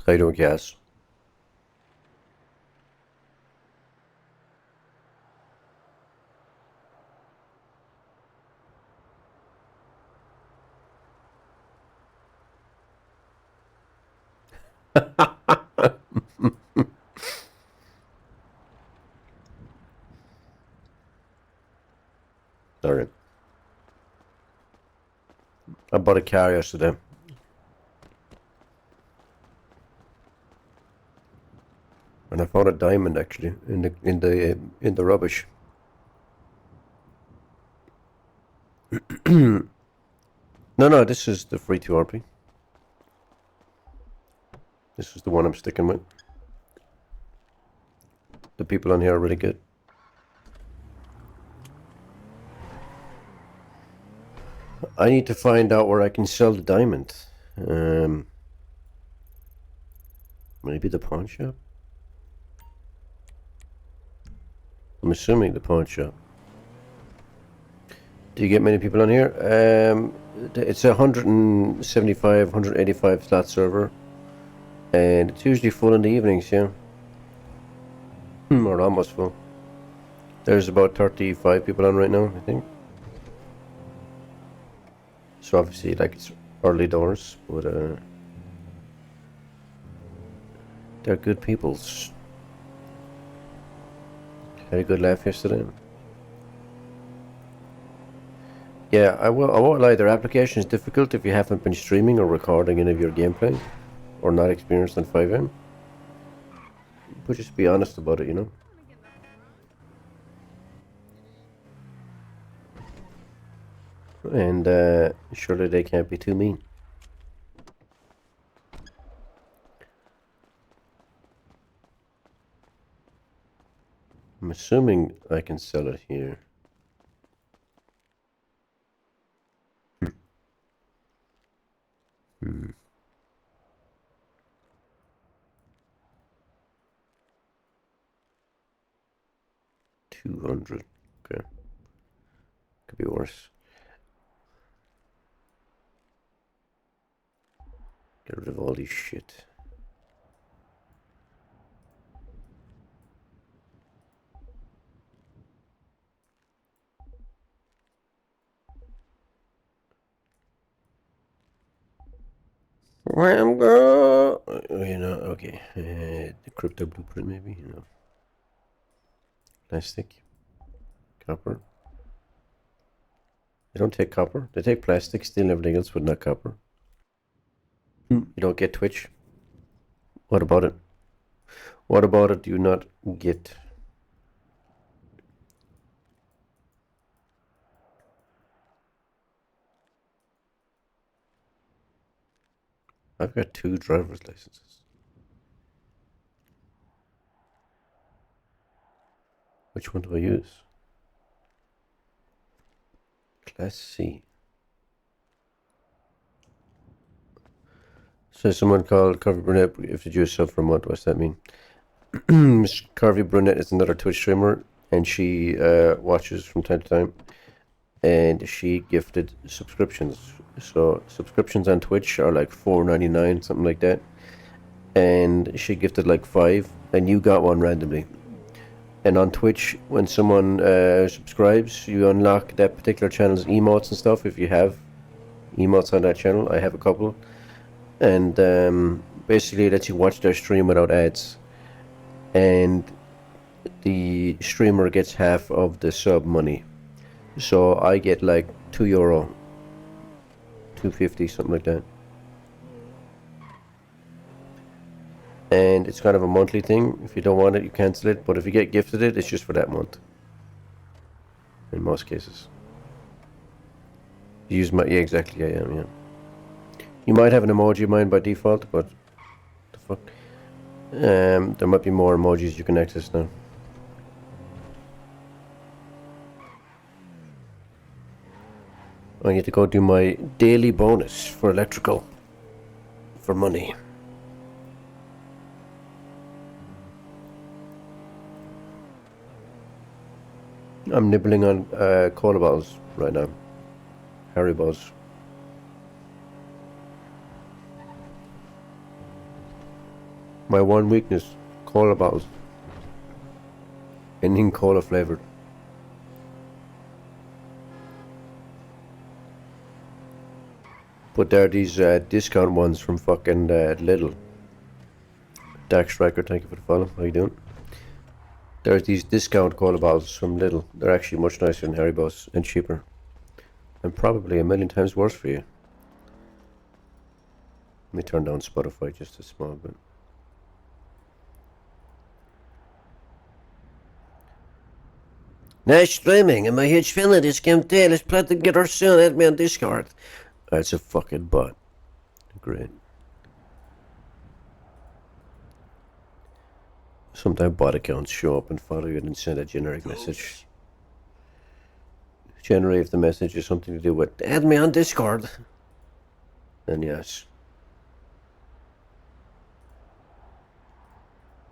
I don't guess. Sorry. I bought a car yesterday. And I found a diamond actually in the rubbish. No, this is the Free2RP. This is the one I'm sticking with. The people on here are really good. I need to find out where I can sell the diamond. Maybe the pawn shop? I'm assuming the pawn shop. Do you get many people on here? It's a 175, 185 slot server. And it's usually full in the evenings, yeah. Or almost full. There's about 35 people on right now, I think. So obviously, like, it's early doors, but they're good peoples. Had a good laugh yesterday. Yeah, I won't lie, their application is difficult if you haven't been streaming or recording any of your gameplay, or not experienced on 5M. But just be honest about it, you know? And surely they can't be too mean. I'm assuming I can sell it here. Hmm. 200. Okay. Could be worse. Get rid of all these shit. Rambo! You know, okay. The crypto blueprint, maybe, you know. Plastic. Copper. They don't take copper. They take plastic, steel, and everything else, but not copper. You don't get Twitch? What about it? What about it do you not get? I've got 2 driver's licenses. Which one do I use? Class C. So someone called Carvey Brunette, if the Jews suffer from what? What's that mean? Carvey Brunette is another Twitch streamer, and she watches from time to time. And she gifted subscriptions. So subscriptions on Twitch are like $4.99, something like that. And she gifted like 5, and you got one randomly. And on Twitch, when someone subscribes, you unlock that particular channel's emotes and stuff. If you have emotes on that channel, I have a couple, and basically it lets you watch their stream without ads. And the streamer gets half of the sub money. So I get like €2, 2.50, something like that. And it's kind of a monthly thing. If you don't want it, you cancel it. But if you get gifted it, it's just for that month. In most cases. You use my... Yeah, exactly, I am, yeah. You might have an emoji of mine by default, but... The fuck? There might be more emojis you can access now. I need to go do my daily bonus for electrical. For money. I'm nibbling on cola bottles right now. Haribos. My one weakness, cola bottles. Anything cola flavored. But there are these discount ones from fucking Lidl. Dark Striker, thank you for the follow. How you doing? There's these discount cola bottles from Lidl. They're actually much nicer than Haribo's and cheaper. And probably a million times worse for you. Let me turn down Spotify just a small bit. Nice streaming, and my huge fan of this game too. Let's play together soon. Add me on Discord. That's a fucking bot. Great. Sometimes bot accounts show up and follow you and send a generic message. Generally, if the message is something to do with add me on Discord, then yes.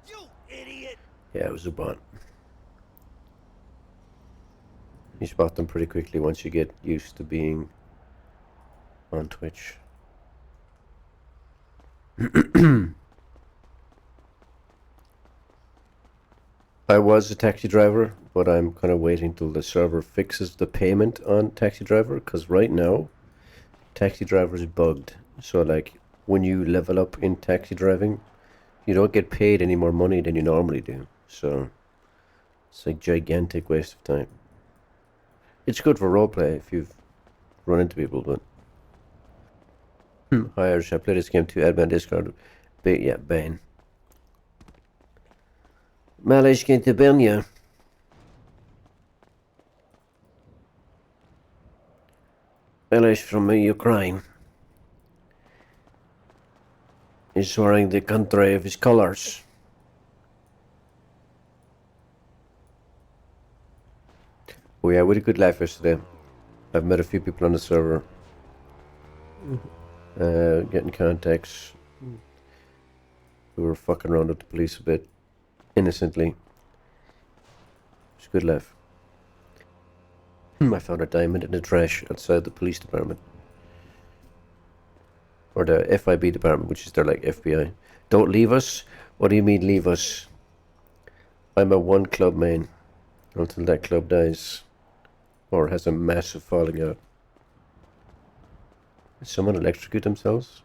You idiot! Yeah, it was a bot. You spot them pretty quickly once you get used to being on Twitch. I was a taxi driver, but I'm kind of waiting till the server fixes the payment on taxi driver, because right now taxi driver is bugged. So like when you level up in taxi driving, you don't get paid any more money than you normally do. So it's a gigantic waste of time. It's good for roleplay if you've run into people, but hi Irish, I play this game too. Add me on Discord. Yeah, Bane. Malo's going to burn you. Malo's from Ukraine. He's wearing the country of his colors. Oh yeah, we had a good laugh yesterday. I've met a few people on the server. Getting contacts. We were fucking around with the police a bit. Innocently. It's a good laugh. I found a diamond in the trash outside the police department. Or the FIB department, which is their like FBI. Don't leave us? What do you mean leave us? I'm a one club main. Until that club dies. Or has a massive falling out. Did someone electrocute themselves?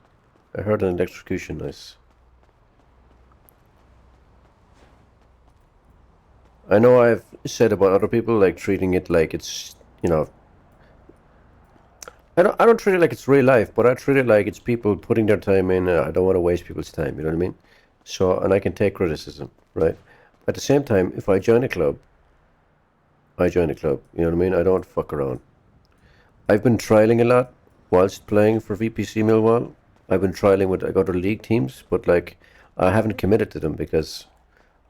I heard an electrocution noise. I know I've said about other people, like treating it like it's, you know, I don't treat it like it's real life, but I treat it like it's people putting their time in. I don't want to waste people's time, you know what I mean? So, and I can take criticism, right? At the same time, if I join a club, I join a club, you know what I mean? I don't fuck around. I've been trialing a lot whilst playing for VPC Millwall. I've been trialing with other league teams, but like, I haven't committed to them because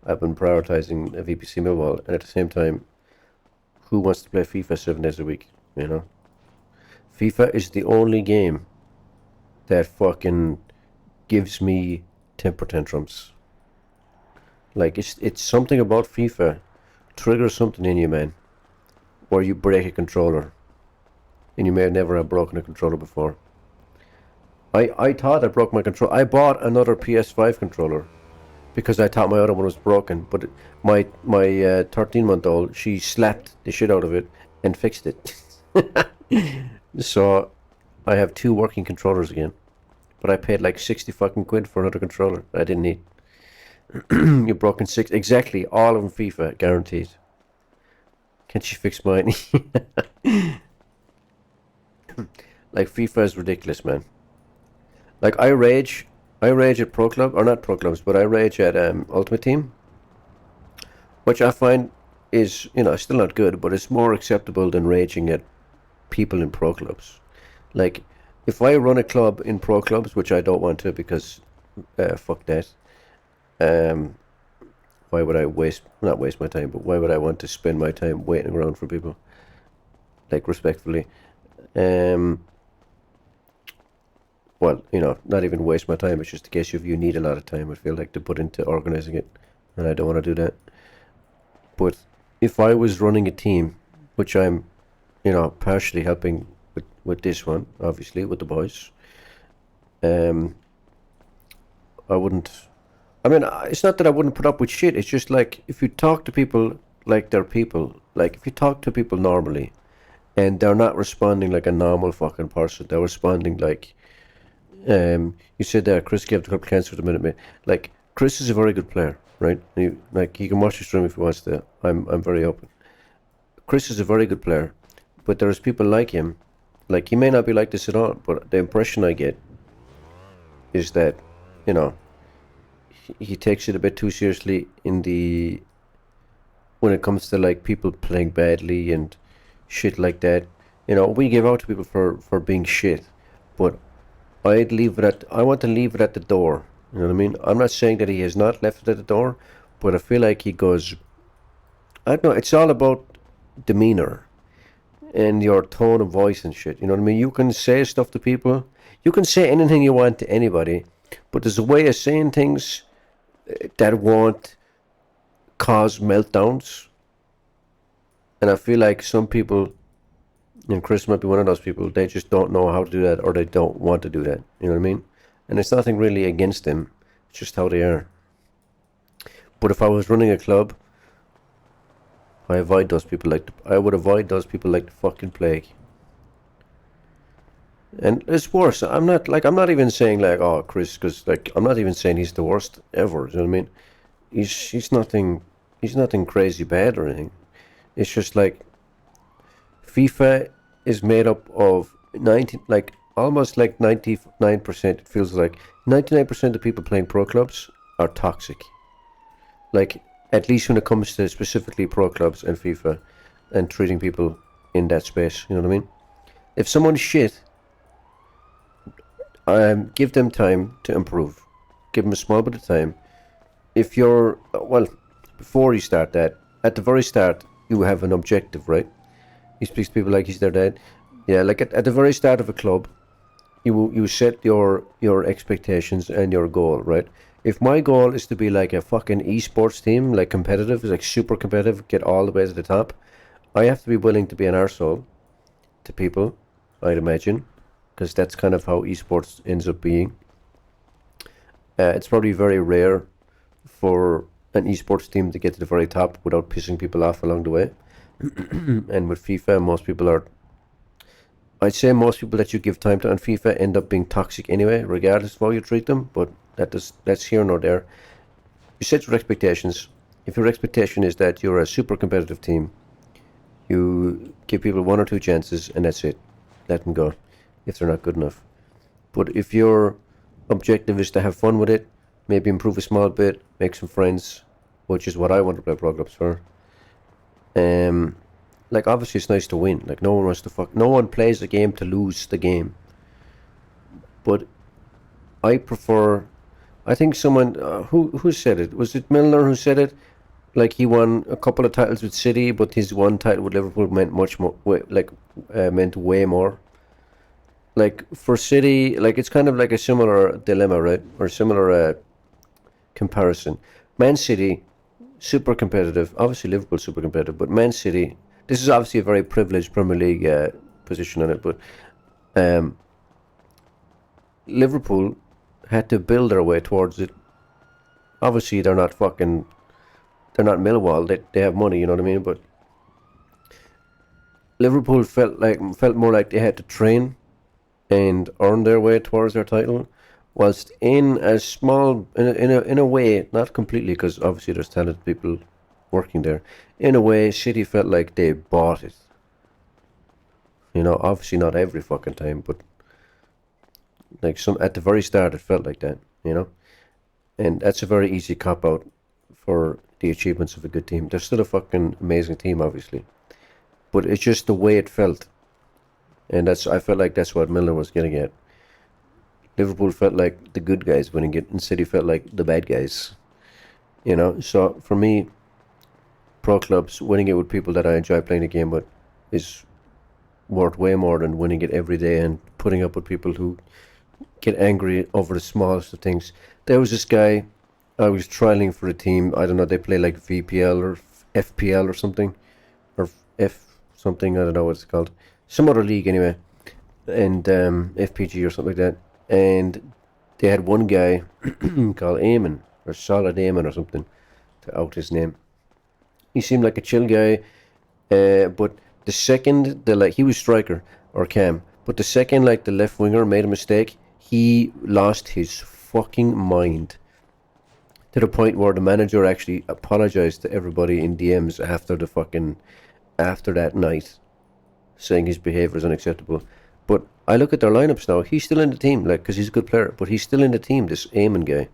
I've been prioritizing a VPC Millwall, and at the same time, who wants to play FIFA 7 days a week, you know? FIFA is the only game that fucking gives me temper tantrums. Like, it's something about FIFA triggers something in you, man, where you break a controller, and you may never have broken a controller before. I thought I broke my controller. I bought another PS5 controller because I thought my other one was broken, but my 13-month-old, she slapped the shit out of it and fixed it. So I have 2 working controllers again, but I paid like 60 fucking quid for another controller I didn't need. You broken 6 exactly, all of them FIFA guaranteed. Can't you fix mine? Like, FIFA is ridiculous, man. Like, I rage at Pro Club, or not Pro Clubs, but I rage at Ultimate Team, which I find is, you know, still not good, but it's more acceptable than raging at people in Pro Clubs. Like, if I run a club in Pro Clubs, which I don't want to because fuck that, why would I not waste my time, but why would I want to spend my time waiting around for people? Like, respectfully. Well, you know, not even waste my time. It's just in case if you need a lot of time, I feel like, to put into organizing it, and I don't want to do that. But if I was running a team, which I'm, you know, partially helping with this one, obviously, with the boys, I wouldn't I mean, it's not that I wouldn't put up with shit. It's just like if you talk to people like they're people, like if you talk to people normally and they're not responding like a normal fucking person, they're responding like, you said that Chris gave the couple cancers a minute, mate. Like Chris is a very good player, right? Like he can watch the stream if he wants to. I'm very open. Chris is a very good player, but there's people like him. Like he may not be like this at all, but the impression I get is that, you know, he takes it a bit too seriously in the when it comes to like people playing badly and shit like that. You know, we give out to people for being shit, but I want to leave it at the door. You know what I mean? I'm not saying that he has not left it at the door, but I feel like he goes. I don't know. It's all about demeanor and your tone of voice and shit. You know what I mean? You can say stuff to people. You can say anything you want to anybody, but there's a way of saying things that won't cause meltdowns. And I feel like some people, and Chris might be one of those people, they just don't know how to do that or they don't want to do that. You know what I mean? And it's nothing really against them. It's just how they are. But if I was running a club, I would avoid those people like the fucking plague. And it's worse. I'm not even saying like, oh, Chris, because like, I'm not even saying he's the worst ever. You know what I mean? He's nothing crazy bad or anything. It's just like FIFA is made up of 90, like almost like 99%. It feels like 99% of people playing pro clubs are toxic. Like at least when it comes to specifically pro clubs and FIFA and treating people in that space. You know what I mean? If someone's shit, give them time to improve. Give them a small bit of time. If you're well, before you start that, at the very start, you have an objective, right? He speaks to people like he's their dad. Yeah, like at the very start of a club, you set your expectations and your goal, right? If my goal is to be like a fucking esports team, like competitive, like super competitive, get all the way to the top, I have to be willing to be an arsehole to people, I'd imagine, because that's kind of how esports ends up being. It's probably very rare for an esports team to get to the very top without pissing people off along the way. And with FIFA, I'd say most people that you give time to on FIFA end up being toxic anyway, regardless of how you treat them. But that's here nor there. You set your expectations. If your expectation is that you're a super competitive team, you give people one or two chances and that's it. Let them go if they're not good enough. But if your objective is to have fun with it, maybe improve a small bit, make some friends, which is what I want to play Pro Clubs for. Like obviously it's nice to win. Like no one wants to no one plays the game to lose the game. But I prefer. I think someone who said it, was it Milner who said it? Like he won a couple of titles with City, but his one title with Liverpool meant much more. Meant way more. Like for City, like it's kind of like a similar dilemma, right? Or similar comparison. Man City, super competitive. Obviously Liverpool super competitive, but Man City. This is obviously a very privileged Premier League position on it, but Liverpool had to build their way towards it. Obviously, they're not Millwall. They have money, you know what I mean. But Liverpool felt more like they had to train and earn their way towards their title, whilst in a way, not completely, because obviously there's talented people working there. In a way, City felt like they bought it. You know, obviously not every fucking time, but like at the very start, it felt like that. You know, and that's a very easy cop out for the achievements of a good team. They're still a fucking amazing team, obviously, but it's just the way it felt, and I felt like that's what Milner was getting at. Liverpool felt like the good guys winning it, and City felt like the bad guys. You know, so for me, pro clubs winning it with people that I enjoy playing the game with is worth way more than winning it every day and putting up with people who get angry over the smallest of things. There was this guy I was trialing for a team. I don't know, they play like VPL or FPL or something, or F something. I don't know what it's called. Some other league anyway, and FPG or something like that. And they had one guy called Eamon, or Solid Aiming or something to out his name. He seemed like a chill guy, but the second he was striker or cam, but the second the left winger made a mistake, he lost his fucking mind. To the point where the manager actually apologized to everybody in DMs after that night, saying his behavior is unacceptable. But I look at their lineups now. He's still in the team, because he's a good player. But he's still in the team. This Eamon guy.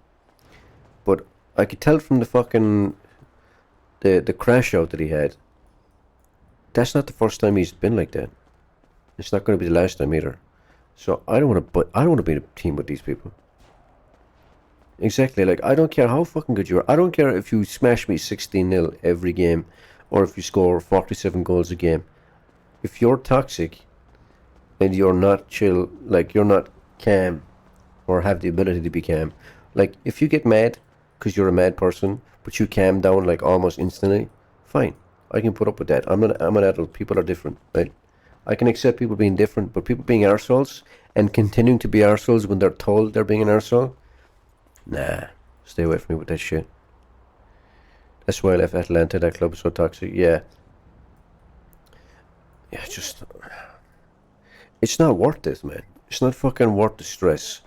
But I could tell from the crash out that he had. That's not the first time he's been like that. It's not going to be the last time either. So I don't want to be in a team with these people. Exactly. I don't care how fucking good you are. I don't care if you smash me 16-0 every game, or if you score 47 goals a game. If you're toxic and you're not chill, you're not calm or have the ability to be calm, if you get mad because you're a mad person, but you calm down almost instantly, fine. I can put up with that. I'm an adult. People are different, right? I can accept people being different, but people being arseholes and continuing to be arseholes when they're told they're being an arsehole, nah, stay away from me with that shit. That's why I left Atlanta. That club is so toxic. Yeah, it's not worth it, man. It's not fucking worth the stress.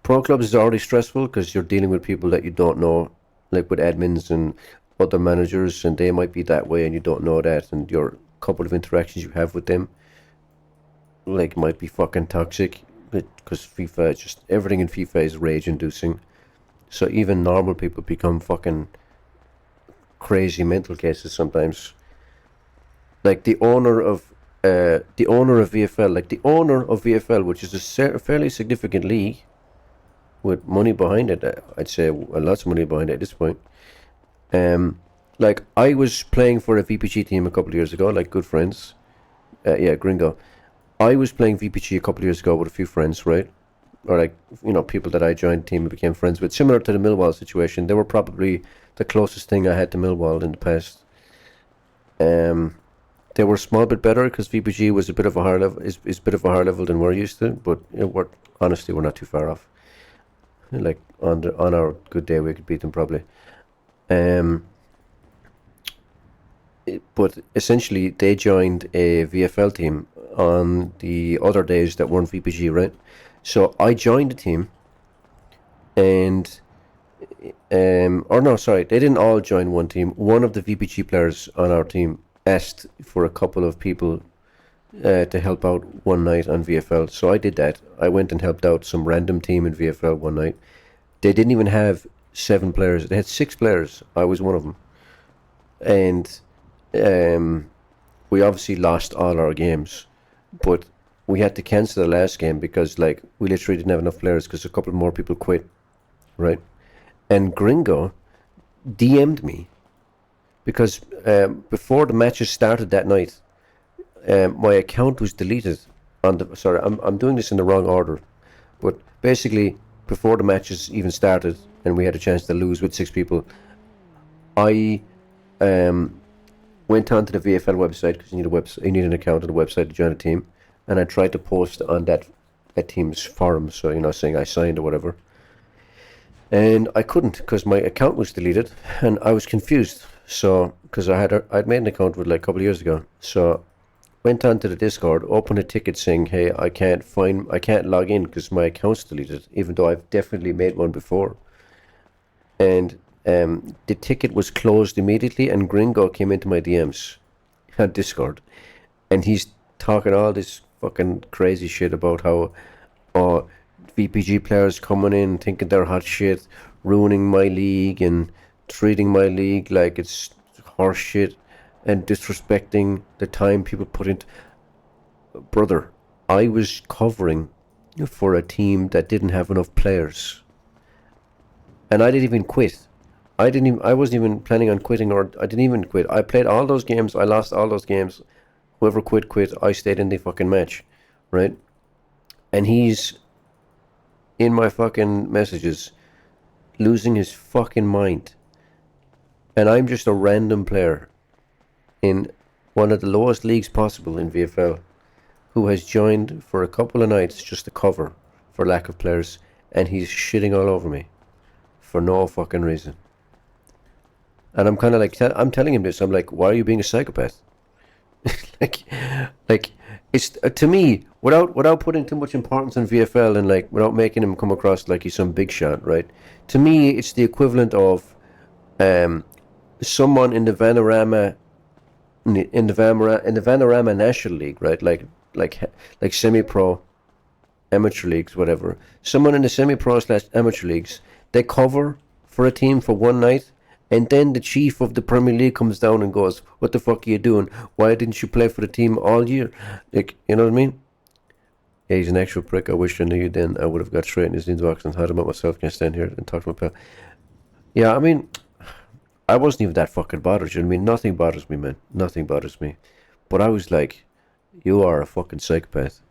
Pro clubs is already stressful because you're dealing with people that you don't know, with admins and other managers, and they might be that way and you don't know that, and your couple of interactions you have with them might be fucking toxic, because FIFA, just everything in FIFA is rage inducing. So even normal people become fucking crazy mental cases sometimes. The owner of VFL, which is a fairly significant league with money behind it. I'd say lots of money behind it at this point. I was playing for a VPG team a couple of years ago, good friends. Gringo. I was playing VPG a couple of years ago with a few friends, right? Or people that I joined the team and became friends with. Similar to the Millwall situation, they were probably the closest thing I had to Millwall in the past. They were a small bit better because VPG was a bit of a higher level, is a bit of a higher level than we're used to. But we're not too far off. On our good day, we could beat them probably. But essentially, they joined a VFL team on the other days that weren't VPG, right? So I joined the team, and they didn't all join one team. One of the VPG players on our team asked for a couple of people to help out one night on VFL. So I did that. I went and helped out some random team in VFL one night. They didn't even have 7 players. They had 6 players. I was one of them. And we obviously lost all our games. But we had to cancel the last game because, we literally didn't have enough players because a couple more people quit. Right? And Gringo DM'd me because before the matches started that night, my account was deleted I'm doing this in the wrong order, but basically before the matches even started and we had a chance to lose with 6 people, I went onto the VFL website because you need an account on the website to join a team, and I tried to post on that team's forum, so saying I signed or whatever, and I couldn't because my account was deleted, and I was confused. So because I'd made an account with a couple of years ago, so went onto the Discord, opened a ticket saying, hey, I can't log in because my account's deleted, even though I've definitely made one before. And the ticket was closed immediately, and Gringo came into my DMs on Discord, and he's talking all this fucking crazy shit about how VPG players coming in thinking they're hot shit, ruining my league and treating my league like it's horse shit, and disrespecting the time people put into. Brother, I was covering for a team that didn't have enough players, and I didn't even quit. I wasn't even planning on quitting, or I didn't even quit. I played all those games. I lost all those games. Whoever quit. I stayed in the fucking match, right? And he's in my fucking messages, losing his fucking mind. And I'm just a random player in one of the lowest leagues possible in VFL, who has joined for a couple of nights just to cover for lack of players, and he's shitting all over me. for no fucking reason. And I'm kind of like, I'm telling him this. I'm like, why are you being a psychopath? like, like it's to me without putting too much importance on VFL and like without making him come across like he's some big shot, right? To me, it's the equivalent of someone in the Vanarama National League, right? Like semi-pro, amateur leagues, whatever. Someone in the semi-pro / amateur leagues, they cover for a team for one night, and then the chief of the Premier League comes down and goes, "What the fuck are you doing? Why didn't you play for the team all year?" Like, you know what I mean? Yeah, he's an actual prick. I wish I knew you then. I would have got straight in his inbox and had him up myself. Can I stand here and talk to my pal? Yeah, I mean, I wasn't even that fucking bothered. You know what I mean? Nothing bothers me, man. Nothing bothers me. But I was like, you are a fucking psychopath.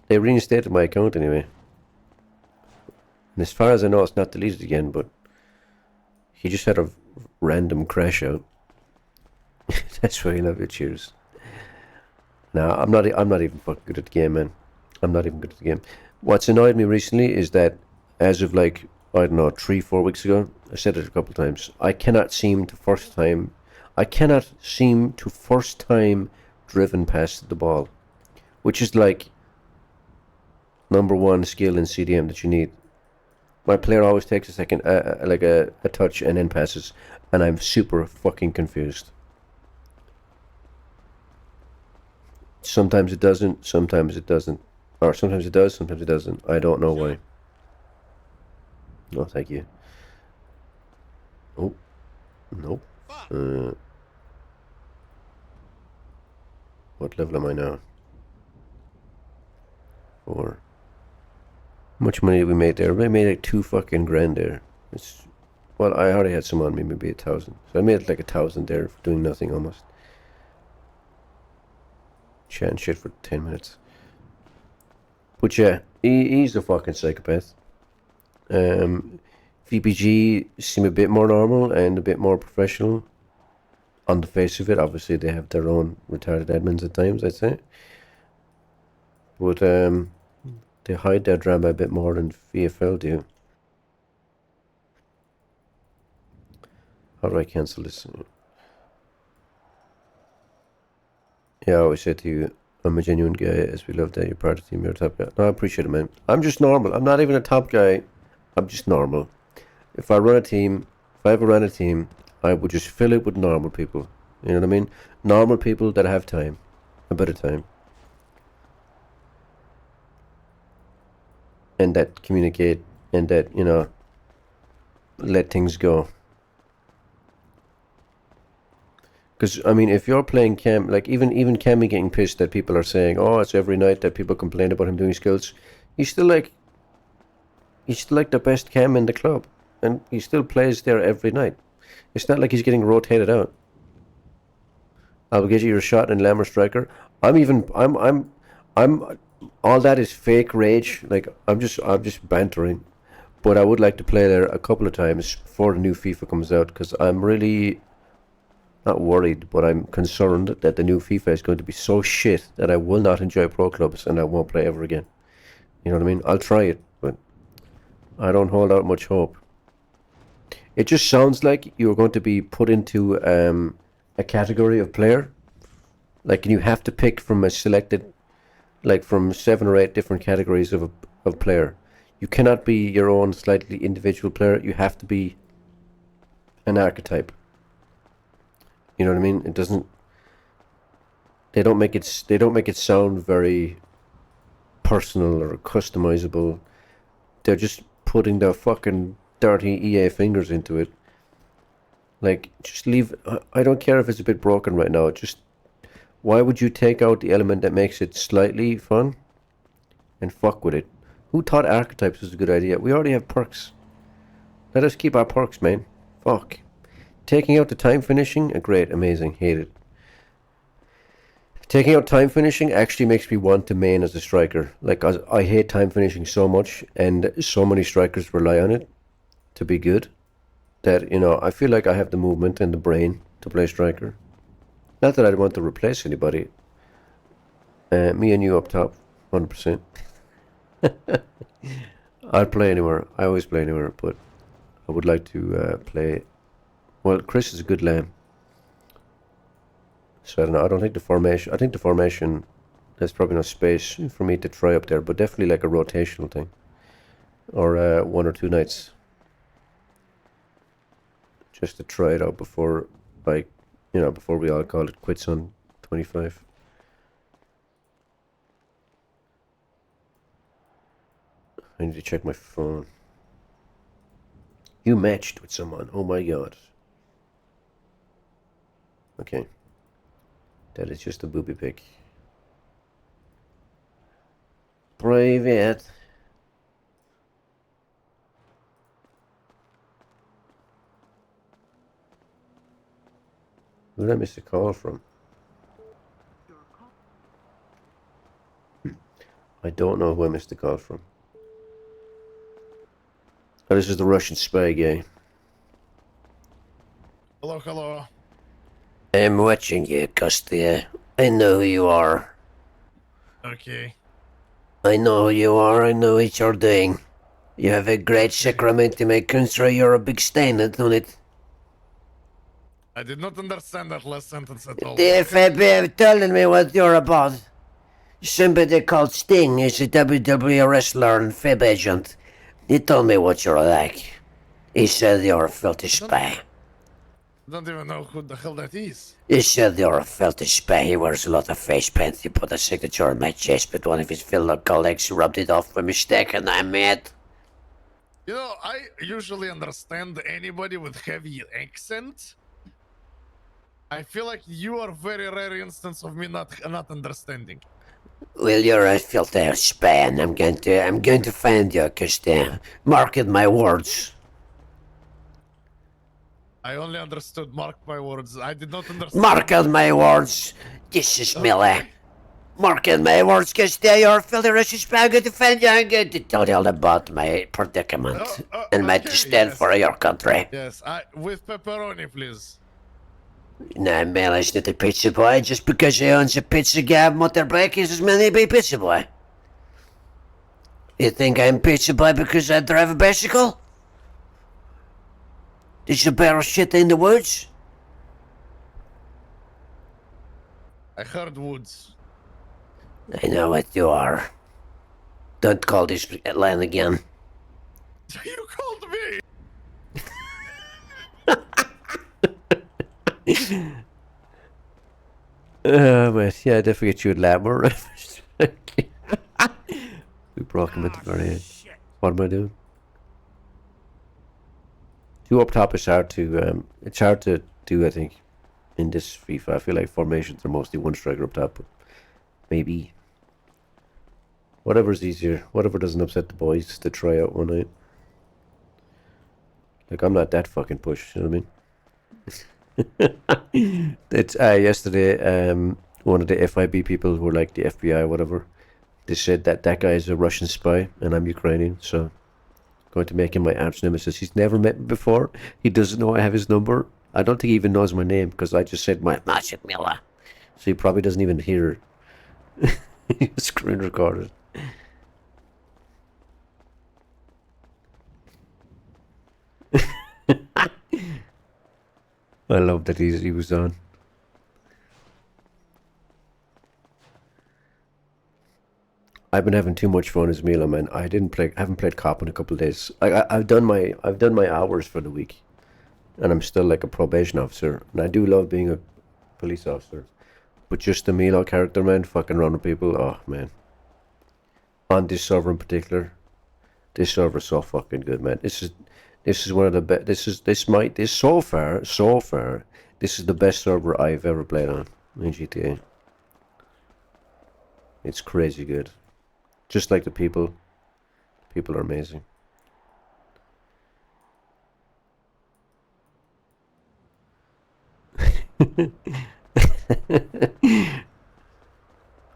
They reinstated my account anyway. And as far as I know, it's not deleted again, but he just had a random crash out. That's why I love you. Cheers. Nah, I'm not even fucking good at the game, man. I'm not even good at the game. What's annoyed me recently is that as of like, I don't know, 3-4 weeks ago, I said it a couple of times, I cannot seem to first time driven past the ball, which is like number one skill in CDM that you need. My player always takes a second, like a touch and then passes, and I'm super fucking confused. Sometimes it doesn't, sometimes it doesn't. Or sometimes it does, sometimes it doesn't. I don't know why. No, thank you. Oh, nope. What level am I now? 4. How much money did we make there? We made like 2 fucking grand there. Well, I already had some on me, maybe 1,000. So I made like 1,000 there for doing nothing almost. Chatting shit for 10 minutes. But yeah, he's a fucking psychopath. VPG seem a bit more normal and a bit more professional. On the face of it, obviously they have their own retarded admins at times, I'd say. But they hide their drama a bit more than VFL do. How do I cancel this? Yeah, I always say to you, I'm a genuine guy, as we love that you're part of the team, you're a top guy. No, I appreciate it, man. I'm just normal. I'm not even a top guy. I'm just normal. If I ever ran a team, I would just fill it with normal people. You know what I mean? Normal people that have time. A bit of time. And that communicate and that, you know, let things go. Because, I mean, if you're playing Cam, like even Cammy getting pissed that people are saying, oh, it's every night that people complain about him doing skills, he's still like the best Cam in the club. And he still plays there every night. It's not like he's getting rotated out. I'll get you your shot in Lammer Striker. I'm all that is fake rage. Like, I'm just bantering. But I would like to play there a couple of times before the new FIFA comes out, because I'm really not worried, but I'm concerned that the new FIFA is going to be so shit that I will not enjoy pro clubs and I won't play ever again. You know what I mean? I'll try it, but I don't hold out much hope. It just sounds like you're going to be put into a category of player, like, and you have to pick from a selected, like from 7 or 8 different categories of player. You cannot be your own slightly individual player. You have to be an archetype. You know what I mean? It doesn't. They don't make it sound very personal or customizable. They're just putting their fucking dirty EA fingers into it. Like, just leave. I don't care if it's a bit broken right now. Just, why would you take out the element that makes it slightly fun and fuck with it? Who thought archetypes was a good idea? We already have perks. Let us keep our perks, man. Fuck. Taking out the time finishing, great, amazing, hate it. Taking out time finishing actually makes me want to main as a striker. Like, I hate time finishing so much, and so many strikers rely on it to be good, that, you know, I feel like I have the movement and the brain to play striker. Not that I want to replace anybody. Me and you up top, 100%. I'll play anywhere. I always play anywhere, but I would like to play. Well, Chris is a good lane, so I don't know. I don't think the formation. I think the formation. There's probably no space for me to try up there, but definitely like a rotational thing, or 1 or 2 nights, just to try it out before, like, before we all call it quits on 25. I need to check my phone. You matched with someone. Oh my god. Okay. That is just a booby pic. Private. Who did I miss a call from? I don't know who I missed the call from. Oh, this is the Russian spy guy. Hello, hello. I'm watching you, Kostya. I know who you are. Okay. I know who you are. I know what you're doing. You have a great sacrament in my country. You're a big stain on it. I did not understand that last sentence at all. The FAB telling me what you're about. Somebody called Sting is a WWE wrestler and FAB agent. He told me what you're like. He said you're a filthy spy. I don't even know who the hell that is. He said you're a filthy spy. He wears a lot of face paint. He put a signature on my chest, but one of his fellow colleagues rubbed it off by mistake, and I'm mad. You know, I usually understand anybody with heavy accent. I feel like you are very rare instance of me not understanding. Well, you're a filthy spy, and I'm going to find you, Kostya. Mark my words. I only understood mark my words. I did not understand. Mark my words. This is Miller. Mark my words, Kostya. You're a filthy Russian spy. I'm going to find you. I'm going to tell you all about my predicament and my stand for your country. Yes, with pepperoni, please. No, Miller's not a pizza boy. Just because he owns a pizza gab motorbike is as many be pizza boy. You think I'm pizza boy because I drive a bicycle? Did you barrel shit in the woods? I heard woods. I know what you are. Don't call this line again. You called me! But yeah, I did forget you would laugh more. We broke him at the very end. What am I doing? 2 up top is hard to, it's hard to do, I think, in this FIFA. I feel like formations are mostly 1 striker up top, but maybe whatever's easier, whatever doesn't upset the boys to try out one night. Like, I'm not that fucking pushed, you know what I mean? It's yesterday, one of the FIB people who were like the FBI or whatever, they said that guy is a Russian spy and I'm Ukrainian, so I'm going to make him my arch nemesis. He's never met me before. He doesn't know I have his number. I don't think he even knows my name because I just said my Maciek Miller, so he probably doesn't even hear. He screen recorded. I love that he was on. I've been having too much fun as Milo, man. I haven't played cop in a couple of days. I've done my hours for the week, and I'm still like a probation officer, and I do love being a police officer. But just the Milo character, man, fucking running people, oh man. On this server in particular, this server is so fucking good, man. This is one of the best. This so far, this is the best server I've ever played on in GTA. It's crazy good. Just like the people are amazing.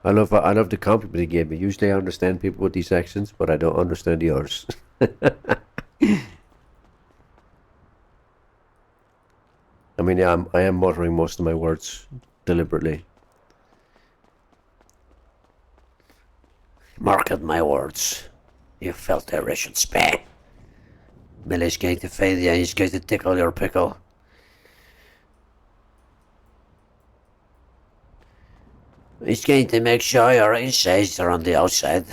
I love the compliment he gave me. Usually I understand people with these accents, but I don't understand yours. I mean, yeah, I am muttering most of my words deliberately. Mark my words. You felt a Russian spare. Billy's going to fail you, he's going to tickle your pickle. He's going to make sure your insides are on the outside.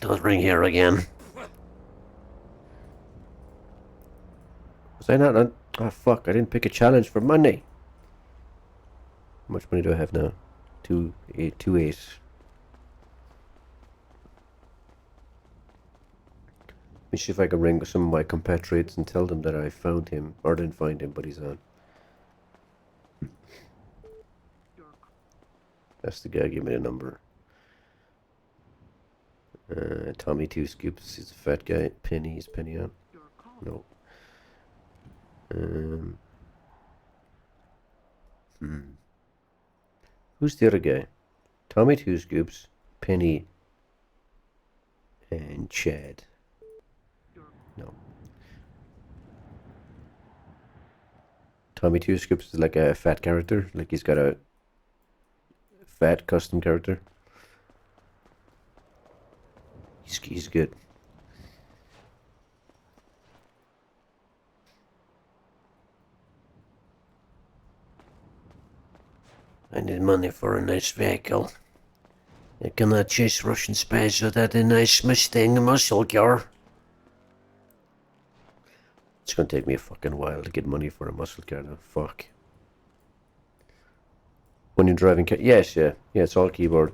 Don't ring here again. Was I not on? Oh fuck, I didn't pick a challenge for Monday. How much money do I have now? 2.8. Let me see if I can ring some of my compatriots and tell them that I found him, or didn't find him, but he's on. That's the guy, give me the number. Tommy Two Scoops, he's a fat guy. Penny, is Penny on? No. Who's the other guy? Tommy Two Scoops, Penny, and Chad. No. Tommy Two Scoops is like a fat character, like he's got a fat custom character. He's good. I need money for a nice vehicle. I cannot chase Russian spies without a nice Mustang muscle car. It's gonna take me a fucking while to get money for a muscle car though. Fuck. When you're driving, yes, yeah, it's all keyboard.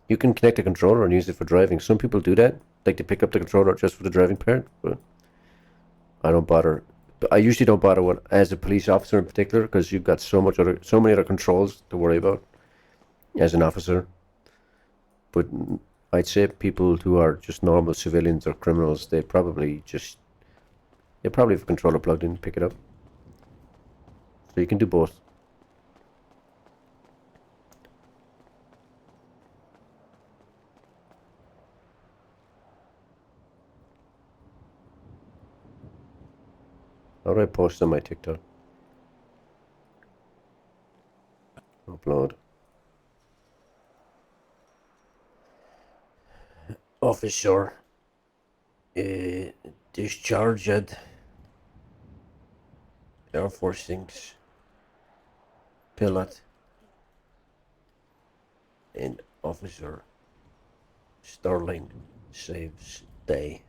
You can connect a controller and use it for driving. Some people do that, like they pick up the controller just for the driving part, but I don't bother. But I usually don't bother as a police officer in particular, because you've got so many other controls to worry about as an officer. But I'd say people who are just normal civilians or criminals, they probably have a controller plugged in to pick it up. So you can do both. How do I post on my TikTok? Upload. Officer discharged Air Force things pilot and Officer Sterling saves day.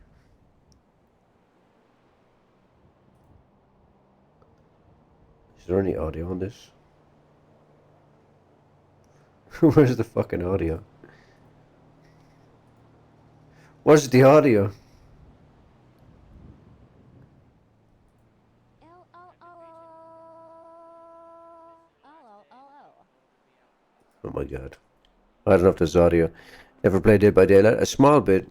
Is there any audio on this? Where's the fucking audio? Where's the audio? Oh my god. I don't know if there's audio. Ever played Dead by Daylight? A small bit,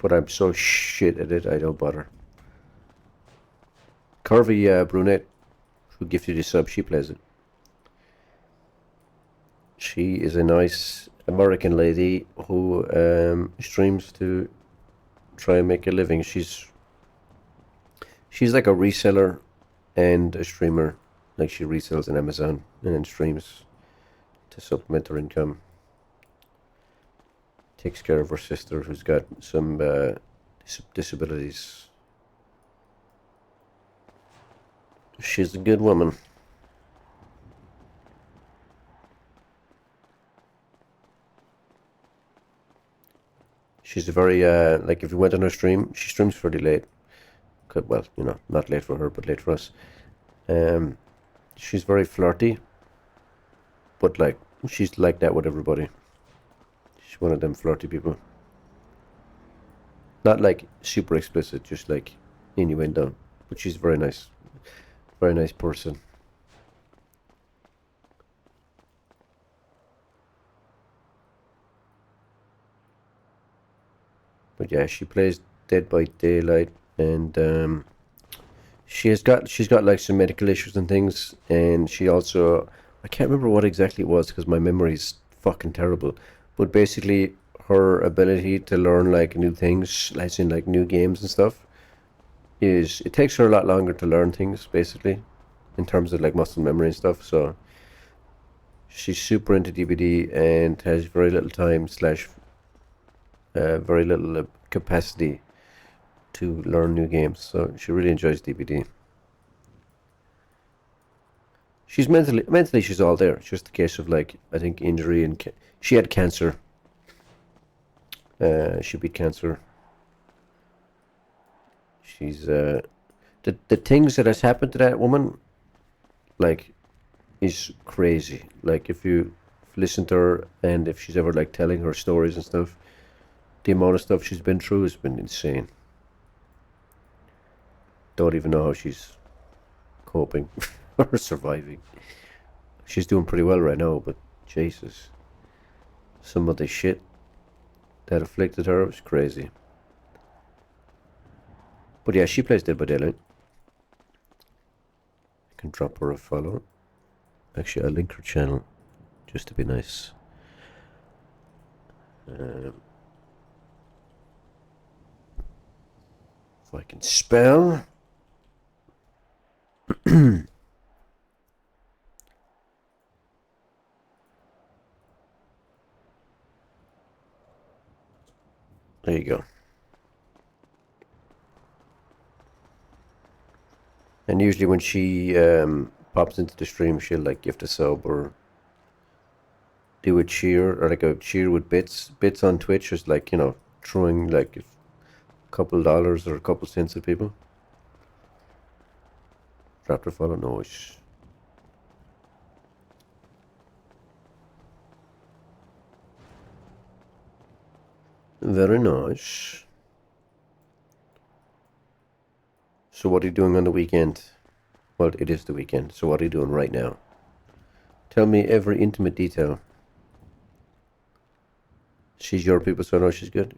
but I'm so shit at it, I don't bother. Curvy brunette who gifted you sub, she plays it. She is a nice American lady who streams to try and make a living. She's like a reseller and a streamer. Like she resells on Amazon and then streams to supplement her income. Takes care of her sister who's got some disabilities. She's a good woman. She's a very, like if you went on her stream, she streams pretty late. Well, you know, not late for her, but late for us. She's very flirty. But like, she's like that with everybody. She's one of them flirty people. Not like super explicit, just like innuendo. But she's very nice. Very nice person. But yeah, she plays Dead by Daylight, and she's got like some medical issues and things, and she also, I can't remember what exactly it was because my memory's fucking terrible. But basically, her ability to learn like new things, like in like new games and stuff, it takes her a lot longer to learn things basically, in terms of like muscle memory and stuff. So she's super into DBD and has very little time slash very little capacity to learn new games. So she really enjoys DBD. She's mentally she's all there. It's just a case of like I think injury and she had cancer. She beat cancer. She's the things that has happened to that woman, like, is crazy. Like if you listen to her and if she's ever like telling her stories and stuff, the amount of stuff she's been through has been insane. Don't even know how she's coping or surviving. She's doing pretty well right now, but Jesus, some of the shit that afflicted her was crazy. But yeah, she plays Dead by Daylight. I can drop her a follow. Actually, I'll link her channel just to be nice. If I can spell. There you go. And usually when she pops into the stream, she'll like gift a sub or do a cheer or like a cheer with bits. Bits on Twitch is like, you know, throwing like a couple dollars or a couple cents at people. Drop the follow noise. Very nice. So what are you doing on the weekend? Well, it is the weekend, so what are you doing right now? Tell me every intimate detail. She's your people, so I know she's good.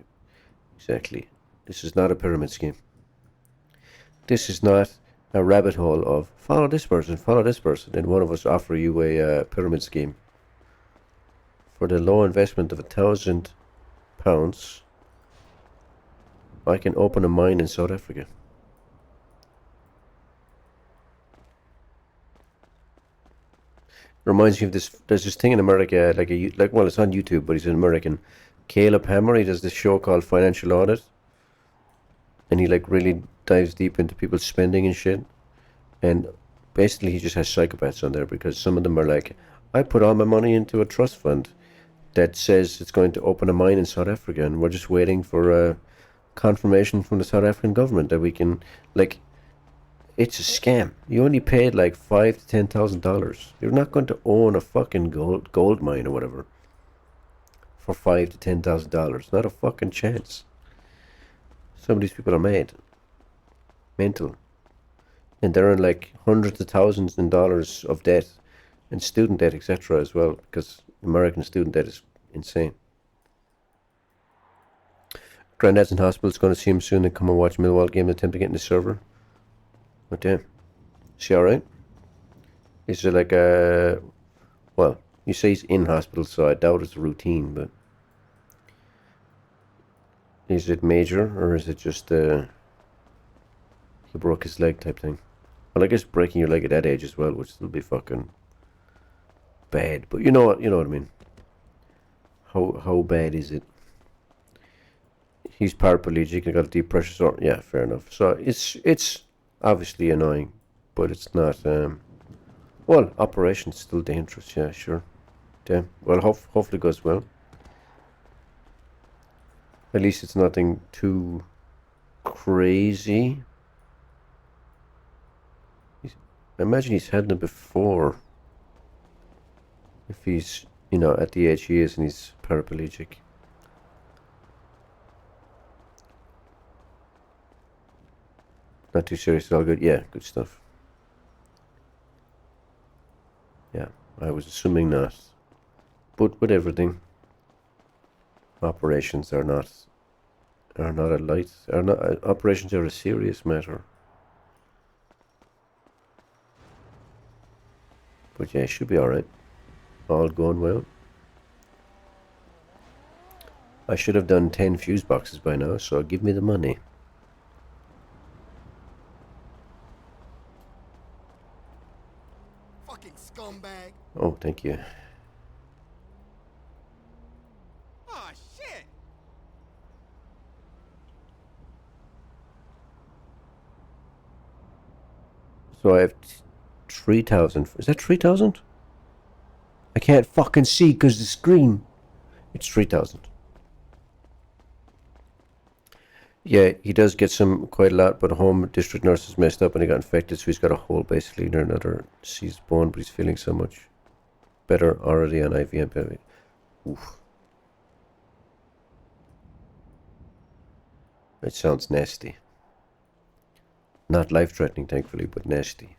Exactly. This is not a pyramid scheme. This is not a rabbit hole of follow this person, and one of us offer you a pyramid scheme. For the low investment of £1,000, I can open a mine in South Africa. Reminds me of this. There's this thing in America, well, it's on YouTube, but he's an American. Caleb Hammer. He does this show called Financial Audit, and he like really dives deep into people's spending and shit. And basically, he just has psychopaths on there because some of them are like, I put all my money into a trust fund that says it's going to open a mine in South Africa, and we're just waiting for confirmation from the South African government that we can, like, it's a scam. You only paid like $5,000 to $10,000. You're not going to own a fucking gold mine or whatever for $5,000 to $10,000. Not a fucking chance. Some of these people are mad, mental, and they're in like hundreds of thousands in dollars of debt and student debt, etc. as well, because American student debt is insane. Granddad's in hospital. Is going to see him soon and come and watch Millwall game and attempt to get in the server. But damn, is she alright? Is it like a... Well, you say he's in hospital, so I doubt it's a routine, but... Is it major, or is it just he broke his leg type thing? Well, I guess breaking your leg at that age as well would still be fucking bad. But you know what I mean. How bad is it? He's paraplegic and got a deep pressure sore. Yeah, fair enough. So it's obviously annoying, but it's not. Well, operation's still dangerous. Yeah, sure. Damn. Well, hopefully it goes well. At least it's nothing too crazy. I imagine he's had them before. If he's, you know, at the age he is and he's paraplegic. Not too serious, all good. Yeah, good stuff. Yeah, I was assuming not. But with everything, operations are not a light. Operations are a serious matter. But yeah, it should be alright. All going well. I should have done 10 fuse boxes by now, so give me the money. Fucking scumbag. Oh, thank you. Oh shit. So I have 3,000. Is that 3,000? I can't fucking see because the screen. It's 3,000. Yeah, he does get some quite a lot, but home district nurse is messed up and he got infected, so he's got a hole basically near another seized bone, but he's feeling so much better already on IV. Oof. It sounds nasty. Not life-threatening, thankfully, but nasty.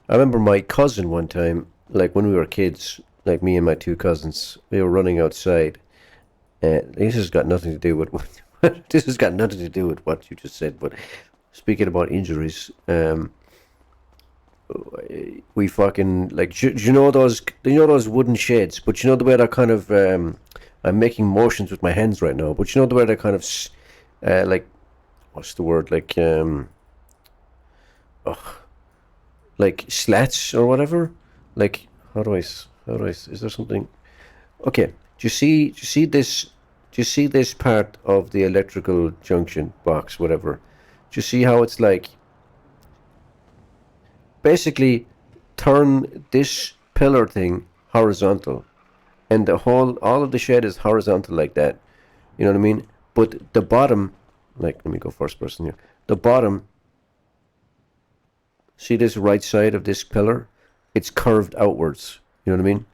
I remember my cousin one time, like when we were kids, like me and my two cousins, we were running outside. This has got nothing to do with what this has got nothing to do with what you just said. But speaking about injuries, we fucking like. Do you know those? Do you know those wooden sheds? But you know the way they're kind of. I'm making motions with my hands right now, but you know the way they're kind of, like, what's the word? Like slats or whatever. Like is there something? Okay. Do you see this part of the electrical junction box, whatever? Do you see how it's like basically turn this pillar thing horizontal, and all of the shed is horizontal like that. You know what I mean? But the bottom, like, let me go first person here. The bottom, see this right side of this pillar? It's curved outwards. You know what I mean?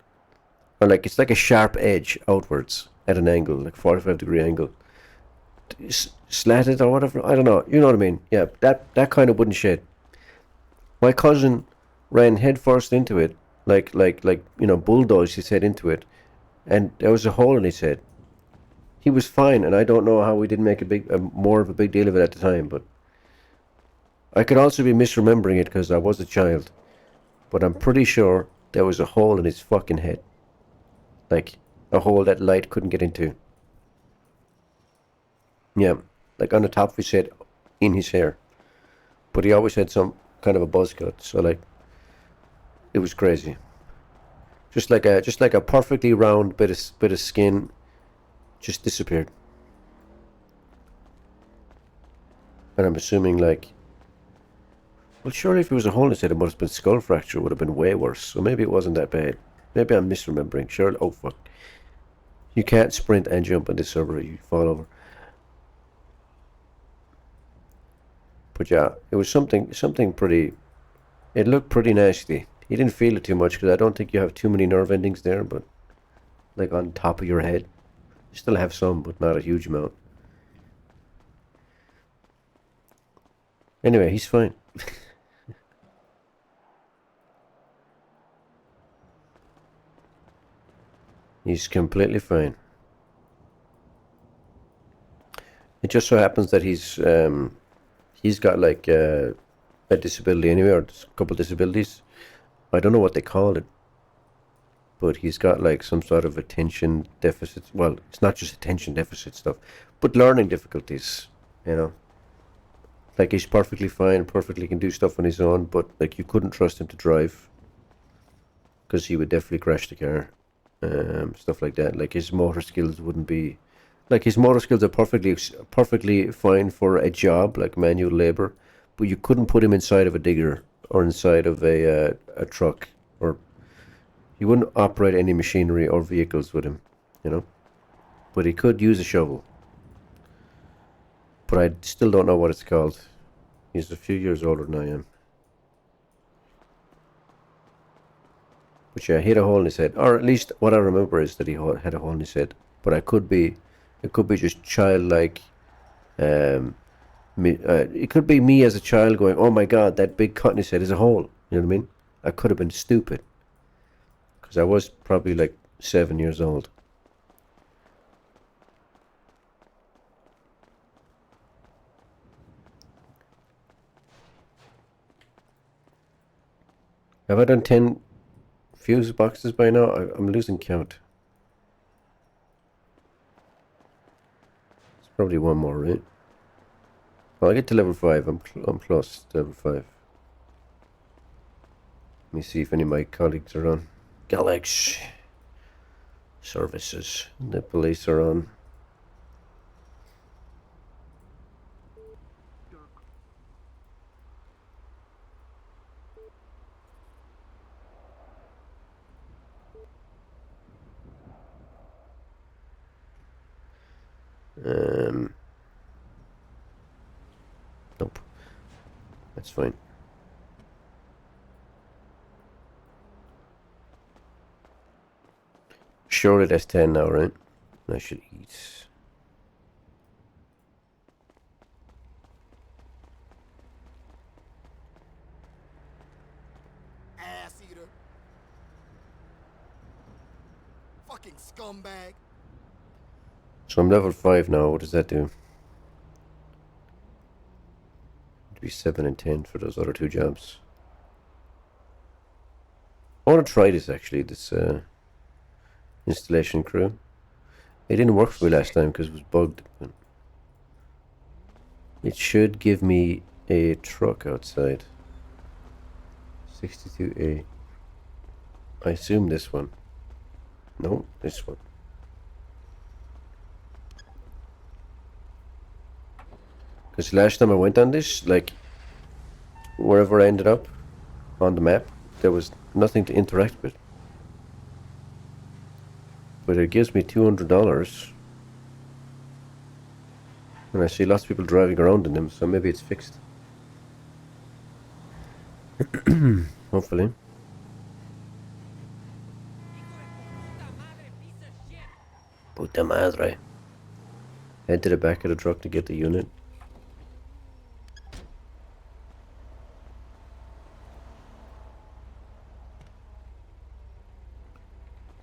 Or like it's like a sharp edge outwards at an angle, like 45-degree angle. Slanted or whatever. I don't know. You know what I mean? Yeah, that kind of wooden shed. My cousin ran headfirst into it, like bulldozed his head into it, and there was a hole in his head. He was fine, and I don't know how we didn't make more of a big deal of it at the time. But I could also be misremembering it because I was a child. But I'm pretty sure there was a hole in his fucking head, like a hole that light couldn't get into. Yeah, like on the top of his head, in his hair. But he always had some kind of a buzz cut, so like it was crazy. Just like a perfectly round bit of skin just disappeared. And I'm assuming like, well, surely if it was a hole in his head, it must have been skull fracture. Would have been way worse. So maybe it wasn't that bad. Maybe I'm misremembering. Surely, oh fuck, you can't sprint and jump on this server. You fall over. But yeah, it was something pretty. It looked pretty nasty. He didn't feel it too much because I don't think you have too many nerve endings there. But like on top of your head, you still have some, but not a huge amount. Anyway, he's fine. He's completely fine. It just so happens that he's got like a disability anyway, or a couple disabilities. I don't know what they call it, but he's got like some sort of attention deficit. Well, it's not just attention deficit stuff, but learning difficulties. You know, like he's perfectly fine, perfectly can do stuff on his own, but like you couldn't trust him to drive because he would definitely crash the car. Stuff like that. Like his motor skills wouldn't be. Like his motor skills are perfectly fine for a job like manual labor, but you couldn't put him inside of a digger or inside of a truck, or he wouldn't operate any machinery or vehicles with him, you know. But he could use a shovel. But I still don't know what it's called. He's a few years older than I am. But yeah, he had a hole in his head, or at least what I remember is that he had a hole in his head. But it could be just childlike. It could be me as a child going, "Oh my God, that big cut in his head is a hole." You know what I mean? I could have been stupid because I was probably like 7 years old. Have I done 10 fuse boxes by now? I'm losing count. It's probably one more, right? Well, I get to level 5. I'm close to level 5. Let me see if any of my colleagues are on. Galax services. The police are on. Nope. That's fine. Surely that's 10 now, right? I should eat. Ass eater. Fucking scumbag. So I'm level 5 now. What does that do? It'd be 7 and 10 for those other two jobs. I want to try this actually, this installation crew. It didn't work for me last time because it was bugged. But it should give me a truck outside. 62A. I assume this one. No, this one. Because last time I went on this, like, wherever I ended up on the map, there was nothing to interact with. But it gives me $200. And I see lots of people driving around in them, so maybe it's fixed. Hopefully. Puta madre. Head to the back of the truck to get the unit.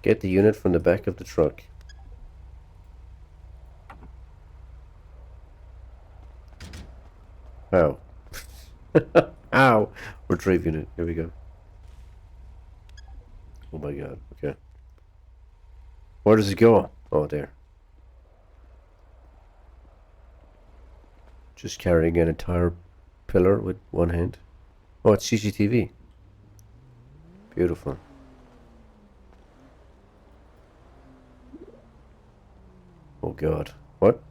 Get the unit from the back of the truck. Ow. Ow! Retrieve unit. Here we go. Oh my god. Okay. Where does it go? Oh, there. Just carrying an entire pillar with one hand. Oh, it's CCTV. Beautiful. Oh god. What?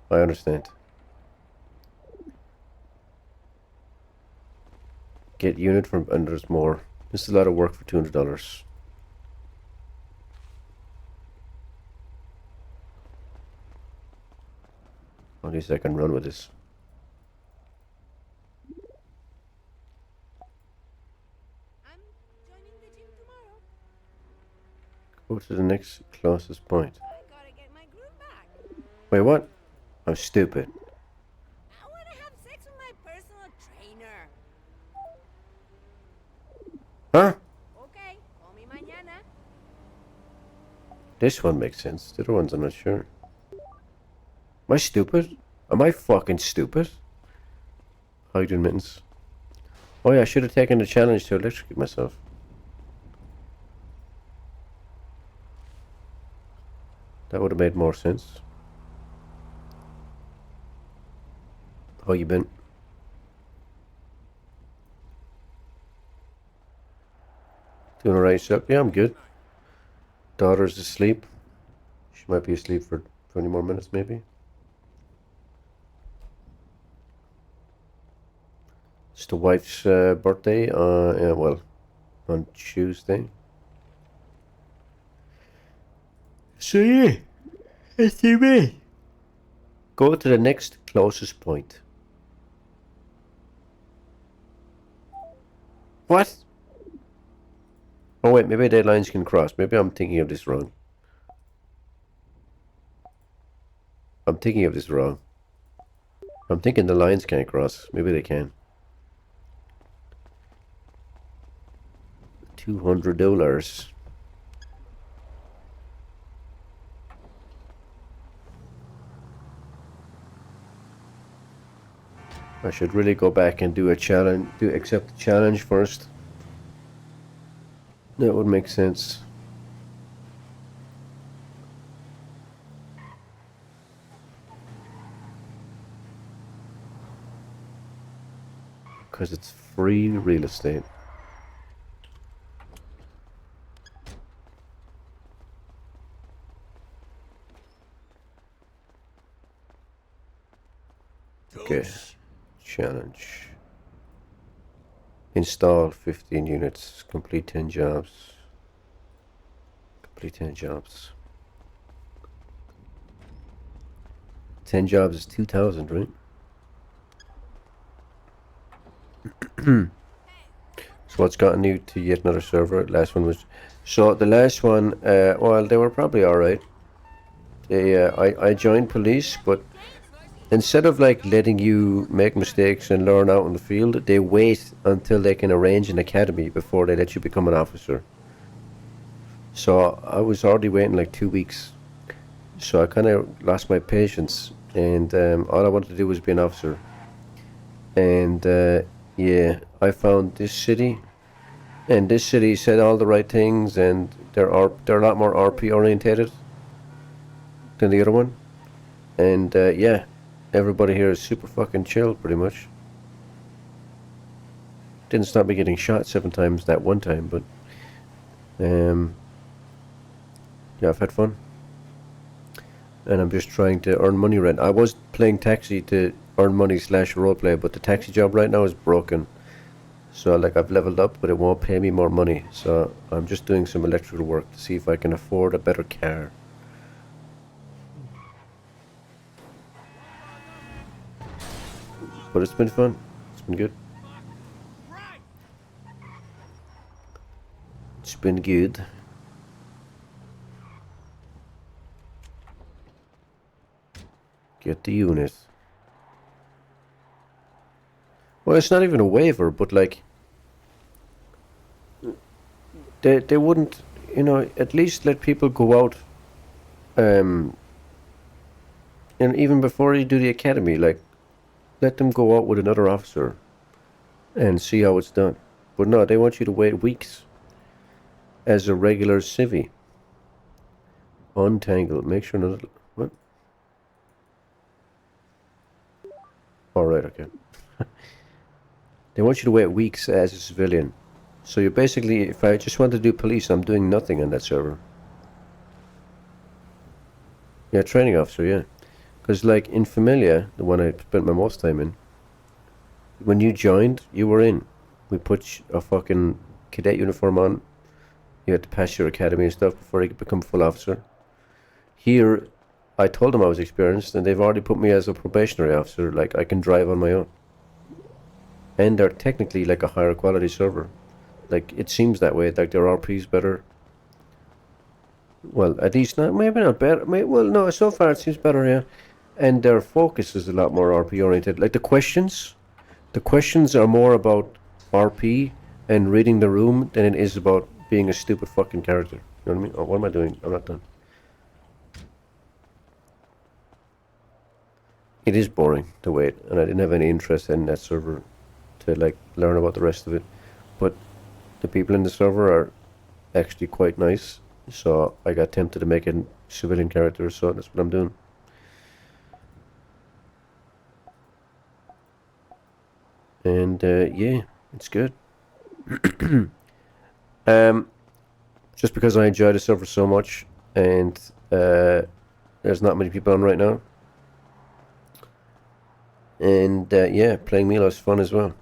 I understand. Get unit from, and there's more. This is a lot of work for $200. At least I can run with this. I'm joining the gym tomorrow. Go to the next closest point. I gotta get my groove back. Wait, what? I'm stupid. I wanna have sex with my personal trainer. Huh? Okay, call me mañana. This one makes sense. The other ones I'm not sure. Am I stupid? Am I fucking stupid? Hide mittens. Oh yeah, I should have taken the challenge to electrocute myself. That would have made more sense. How you been? Doing alright, so yeah, I'm good. Daughter's asleep. She might be asleep for 20 more minutes, maybe. It's the wife's birthday. Yeah, well, on Tuesday. So yeah, that's me. Go to the next closest point. What? Oh wait, maybe the lines can cross. Maybe I'm thinking of this wrong. I'm thinking of this wrong. I'm thinking the lines can't cross. Maybe they can. $200. I should really go back and do a challenge. Accept the challenge first. That would make sense. Because it's free real estate. Okay. Challenge. Install 15 units. Complete 10 jobs. Complete 10 jobs. 10 jobs is 2,000, right? So what's gotten you to yet another server? Last one was... So the last one, well, they were probably alright. I joined police, but instead of like letting you make mistakes and learn out in the field, they wait until they can arrange an academy before they let you become an officer. So I was already waiting like 2 weeks. So I kind of lost my patience, and all I wanted to do was be an officer. And yeah, I found this city, and this city said all the right things, and they're a lot more RP orientated than the other one. And yeah, everybody here is super fucking chill, pretty much. Didn't stop me getting shot 7 times that one time, but yeah, I've had fun. And I'm just trying to earn money rent. I was playing taxi to earn money / roleplay, but the taxi job right now is broken. So like I've leveled up, but it won't pay me more money. So I'm just doing some electrical work to see if I can afford a better car. But it's been fun. It's been good. It's been good. Get the unit. Well, it's not even a waiver, but like they wouldn't, you know, at least let people go out and even before you do the academy, like let them go out with another officer and see how it's done. But no, they want you to wait weeks as a regular civvy. Untangle. Make sure none of what? Alright, okay. They want you to wait weeks as a civilian. So you're basically, if I just want to do police, I'm doing nothing on that server. Yeah, training officer, yeah. Because like in Familia, the one I spent my most time in, when you joined, you were in. We put a fucking cadet uniform on. You had to pass your academy and stuff before you could become full officer. Here, I told them I was experienced, and they've already put me as a probationary officer. Like, I can drive on my own. And they're technically like a higher quality server. Like, it seems that way. Like, their RP's better. Well, at least not, maybe not better. Well, no, so far it seems better, yeah. And their focus is a lot more RP oriented. Like, the questions are more about RP and reading the room than it is about being a stupid fucking character. You know what I mean? Oh, what am I doing? I'm not done. It is boring to wait, and I didn't have any interest in that server to like learn about the rest of it. But the people in the server are actually quite nice, so I got tempted to make a civilian character, so that's what I'm doing. And yeah, it's good. Just because I enjoy the server so much, and there's not many people on right now. And yeah, playing Milo is fun as well.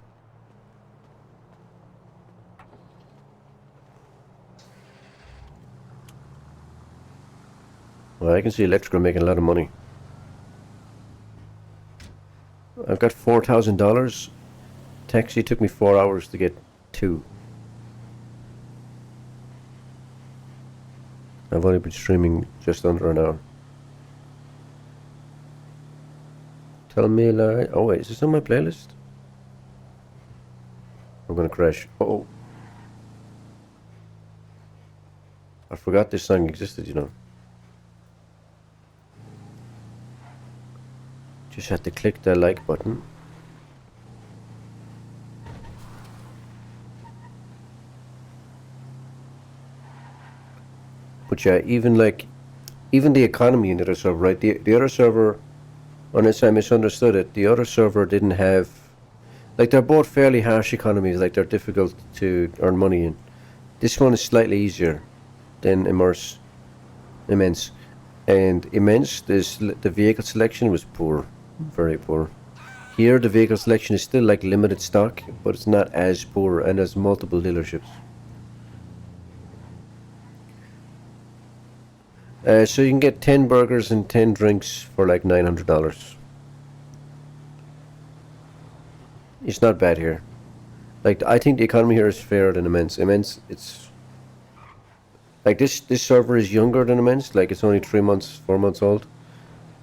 Well, I can see Electrical making a lot of money. I've got $4,000. Taxi took me 4 hours to get 2. I've only been streaming just under an hour. Tell me a lie. Oh wait, is this on my playlist? I'm gonna crash. Oh, I forgot this song existed, you know. Just had to click the like button. But yeah, even the economy in the other server, right? The other server, unless I misunderstood it, the other server didn't have, like, they're both fairly harsh economies, like they're difficult to earn money in. This one is slightly easier than Immense. And Immense, the vehicle selection was poor, very poor. Here the vehicle selection is still like limited stock, but it's not as poor, and there's multiple dealerships. So you can get 10 burgers and 10 drinks for like $900. It's not bad here. Like, I think the economy here is fairer than Immense. Immense, it's... Like, this server is younger than Immense. Like, it's only 3 months, 4 months old.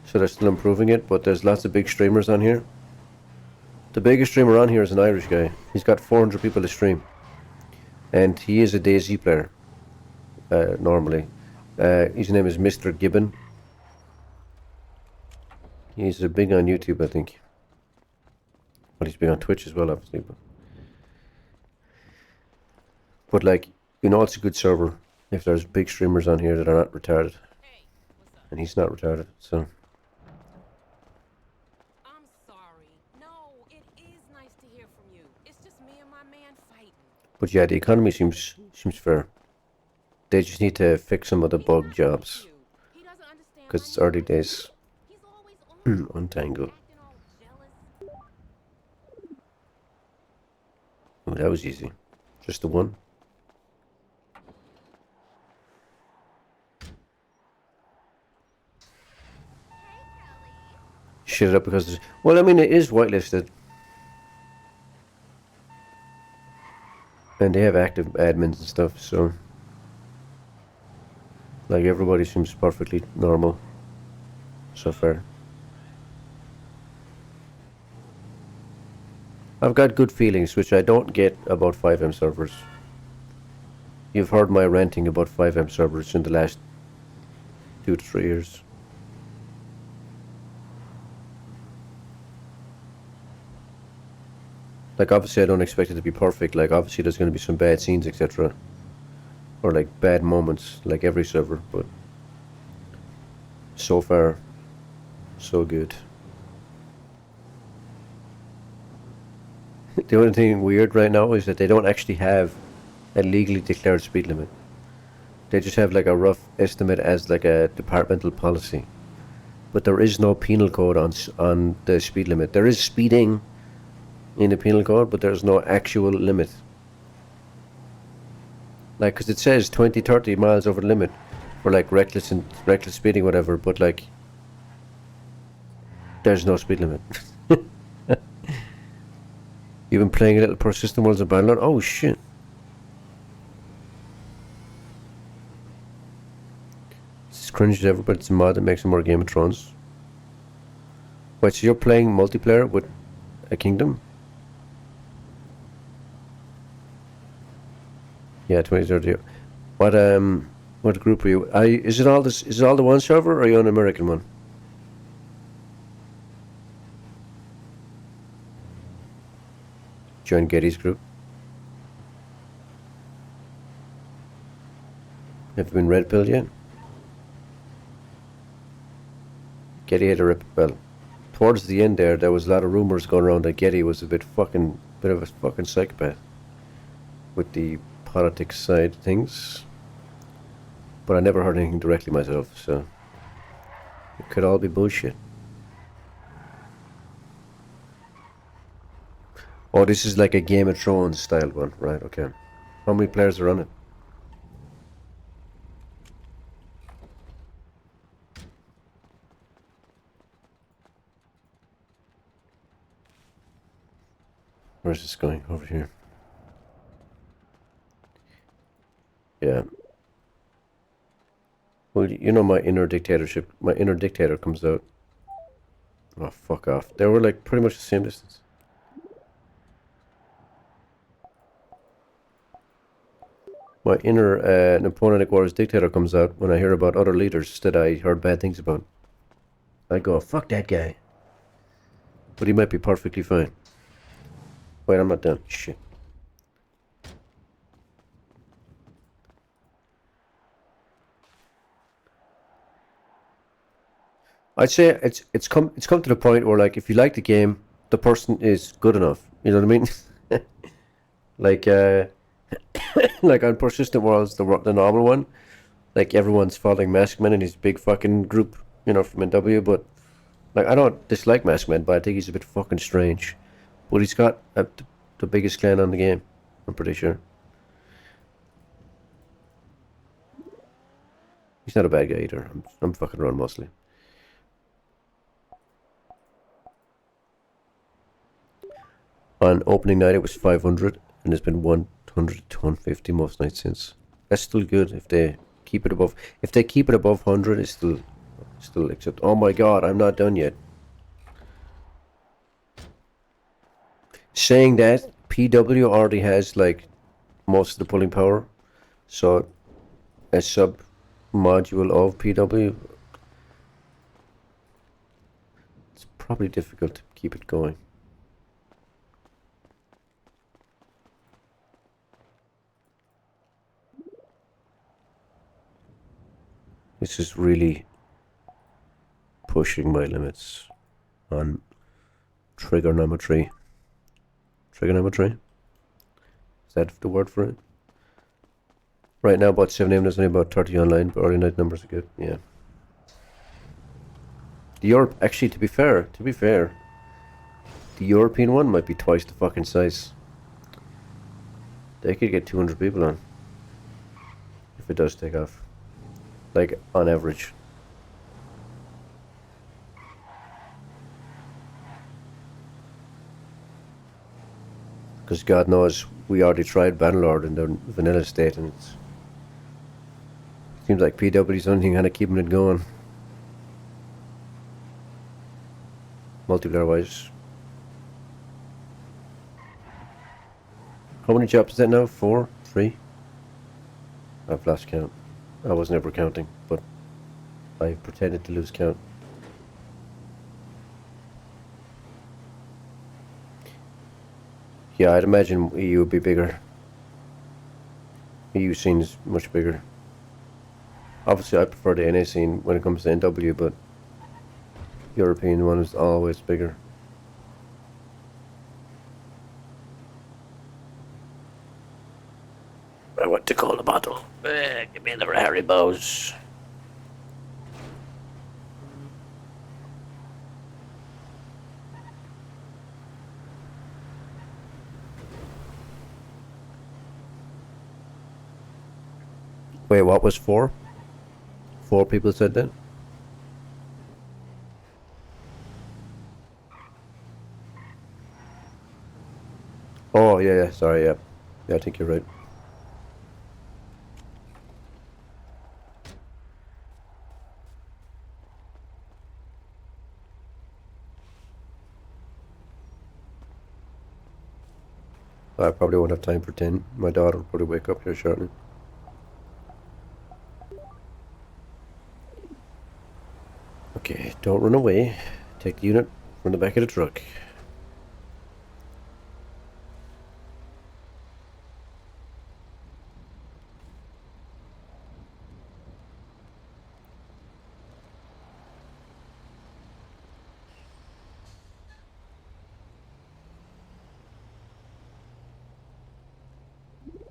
So they're still improving it, but there's lots of big streamers on here. The biggest streamer on here is an Irish guy. He's got 400 people to stream. And he is a DayZ player. Normally. His name is Mr. Gibbon. He's big on YouTube, I think. Well, he's big on Twitch as well, obviously. But like, you know, it's a good server if there's big streamers on here that are not retarded. And he's not retarded, so... I'm sorry. No, it is nice to hear from you. It's just me and my man fighting. But yeah, the economy seems fair. They just need to fix some of the bug jobs. He doesn't understand Because it's early days. He's always on Untangle. acting all jealous. Oh, that was easy. Just the one. Shit it up because there's... Well, I mean, it is whitelisted. And they have active admins and stuff, so... Like, everybody seems perfectly normal. So far. I've got good feelings, which I don't get about 5M servers. You've heard my ranting about 5M servers in the last 2 to 3 years. Like, obviously I don't expect it to be perfect. Like, obviously there's going to be some bad scenes, etc. Or like bad moments, like every server, but so far, so good. The only thing weird right now is that they don't actually have a legally declared speed limit. They just have like a rough estimate as like a departmental policy. But there is no penal code on the speed limit. There is speeding in the penal code, but there's no actual limit. Like, because it says 20, 30 miles over the limit for like reckless speeding, whatever, but like, there's no speed limit. You've been playing a little Persistent Worlds of Battlelord? Oh shit. It's cringe as ever, but it's a mod that makes it more Game of Thrones. Wait, so you're playing multiplayer with a kingdom? Yeah, 2030. What group are you? Is it all the one server, or are you on an American one? Join Getty's group. Have you been red pilled yet? Getty had a rip. Well, towards the end there was a lot of rumors going around that Getty was a bit of a fucking psychopath with the politics side of things. But I never heard anything directly myself, so it could all be bullshit. Oh, this is like a Game of Thrones style one, right? Okay. How many players are on it? Where's this going? Over here. Yeah. Well, you know my inner dictatorship. My inner dictator comes out. Oh, fuck off. They were like pretty much the same distance. My inner Napoleonic Wars dictator comes out when I hear about other leaders that I heard bad things about. I go, fuck that guy. But he might be perfectly fine. Wait, I'm not done. Shit. I'd say it's come to the point where, like, if you like the game, the person is good enough. You know what I mean? Like like on Persistent Worlds, the normal one, like everyone's following Maskman and his big fucking group, you know, from NW. But like, I don't dislike Maskman, but I think he's a bit fucking strange. But he's got the biggest clan on the game, I'm pretty sure. He's not a bad guy either. I'm fucking around mostly. On opening night, it was 500, and it's been 100 to 150 most nights since. That's still good if they keep it above. If they keep it above 100, it's still accept. Oh my god, I'm not done yet. Saying that, PW already has like most of the pulling power, so a sub module of PW, it's probably difficult to keep it going. This is really pushing my limits on trigonometry. Trigonometry? Is that the word for it? Right now, about 7 a.m. there's only about 30 online, but early night numbers are good. Yeah. The Europe, actually, to be fair, the European one might be twice the fucking size. They could get 200 people on if it does take off, like on average. Because God knows we already tried Bannerlord in the vanilla state, and it seems like PW's the only thing kind of keeping it going. Multiplayer wise. How many jobs is that now? 4? 3? I've lost count. I was never counting, but I pretended to lose count. Yeah, I'd imagine EU would be bigger. EU scene is much bigger. Obviously, I prefer the NA scene when it comes to NW, but European one is always bigger. I want to call the bottle. Give me the Haribos. Wait, what was 4? 4 people said that? Oh, yeah, sorry, yeah. Yeah, I think you're right. I probably won't have time for 10. My daughter will probably wake up here shortly. Okay, don't run away. Take the unit from the back of the truck.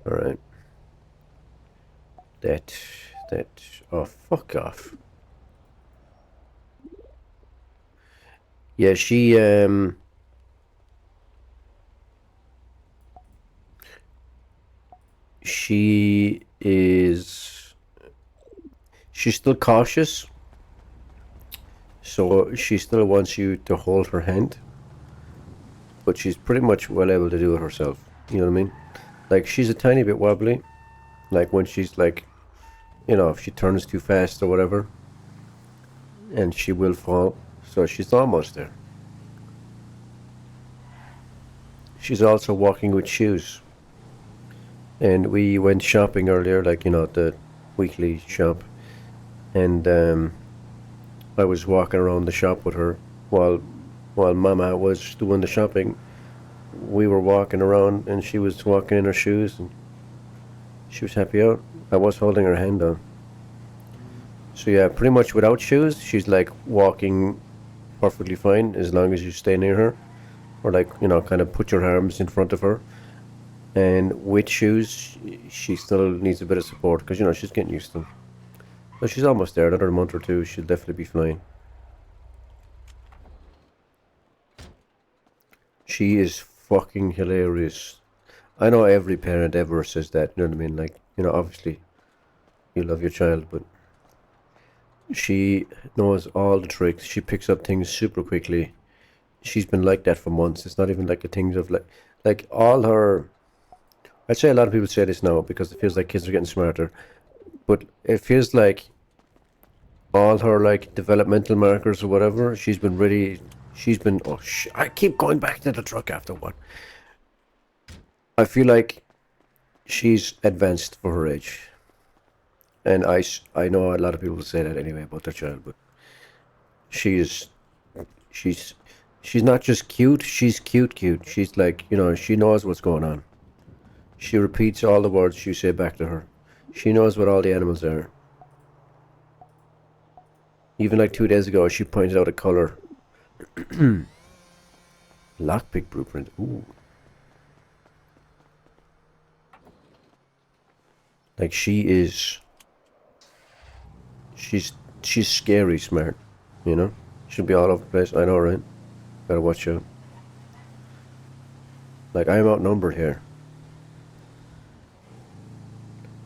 Alright. Oh, fuck off. Yeah, she she's still cautious, so she still wants you to hold her hand, but she's pretty much well able to do it herself, you know what I mean? Like, she's a tiny bit wobbly, like when she's like, you know, if she turns too fast or whatever, and she will fall, so she's almost there. She's also walking with shoes. And we went shopping earlier, like, you know, the weekly shop. And I was walking around the shop with her while Mama was doing the shopping. We were walking around and she was walking in her shoes and she was happy out. I was holding her hand on. So yeah, pretty much without shoes, she's like walking perfectly fine as long as you stay near her. Or like, you know, kind of put your arms in front of her. And with shoes, she still needs a bit of support because, you know, she's getting used to them. But she's almost there. Another month or two, she'll definitely be flying. She is fucking hilarious. I know every parent ever says that, you know what I mean? Like, you know, obviously, you love your child, but She knows all the tricks. She picks up things super quickly. She's been like that for months. It's not even like a thing of like all her. I'd say a lot of people say this now because it feels like kids are getting smarter, but it feels like all her like developmental markers or whatever. She's been really. She's been. Oh, I keep going back to the truck after one. I feel like she's advanced for her age. And I know a lot of people say that anyway about their child, but she's she's she's not just cute, she's cute. She's like, she knows what's going on. She repeats all the words you say back to her. She knows what all the animals are. Even like 2 days ago, she pointed out a color. Lockpick blueprint. Ooh. Like she's scary smart, She'll be all over the place. I know, right? Gotta watch out. Like I'm outnumbered here.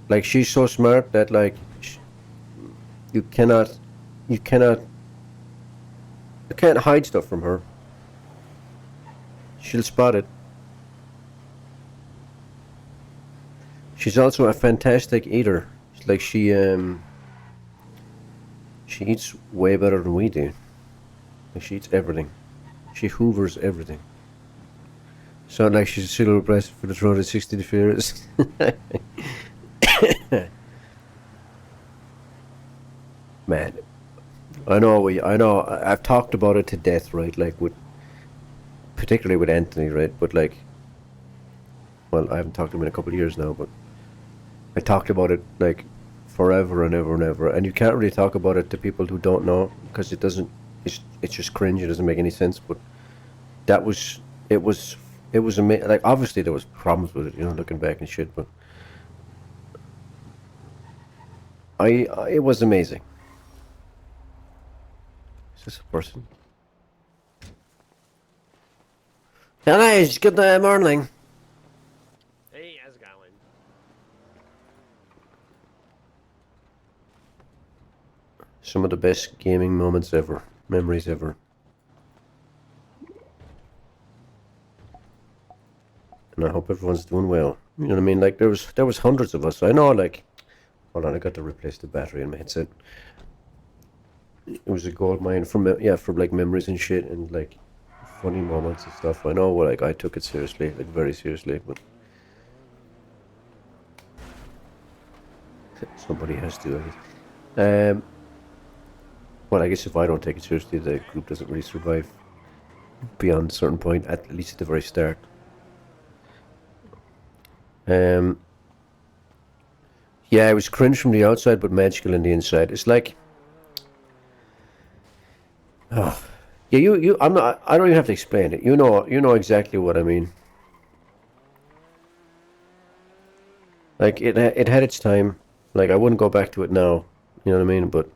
Like she's so smart that like you can't hide stuff from her. She'll spot it. She's also a fantastic eater. Like she eats way better than we do. Like she eats everything. She hoovers everything. Sound like she's a silver breast for the throne of 60 the Furious. Man, I know. I've talked about it to death, right? Like particularly with Anthony, right? But like, well, I haven't talked to him in a couple of years now, but I talked about it like forever and ever and ever, and you can't really talk about it to people who don't know because it doesn't. It's just cringe. It doesn't make any sense. But it was amazing. Like obviously there was problems with it, looking back and shit. But it was amazing. Is this a person? Hello, good morning. Hey, how's it going? Some of the best gaming moments ever, memories ever. And I hope everyone's doing well. You know what I mean? Like there was hundreds of us. I know. Like, hold on, I got to replace the battery in my headset. It was a gold mine for like memories and shit and like funny moments and stuff. I know. Like I took it seriously, like very seriously, but somebody has to. I guess. Well, I guess if I don't take it seriously, the group doesn't really survive beyond a certain point, at least at the very start. Yeah, it was cringe from the outside, but magical on the inside. It's like, oh, yeah, I don't even have to explain it. You know exactly what I mean. Like it had its time. Like I wouldn't go back to it now. You know what I mean? But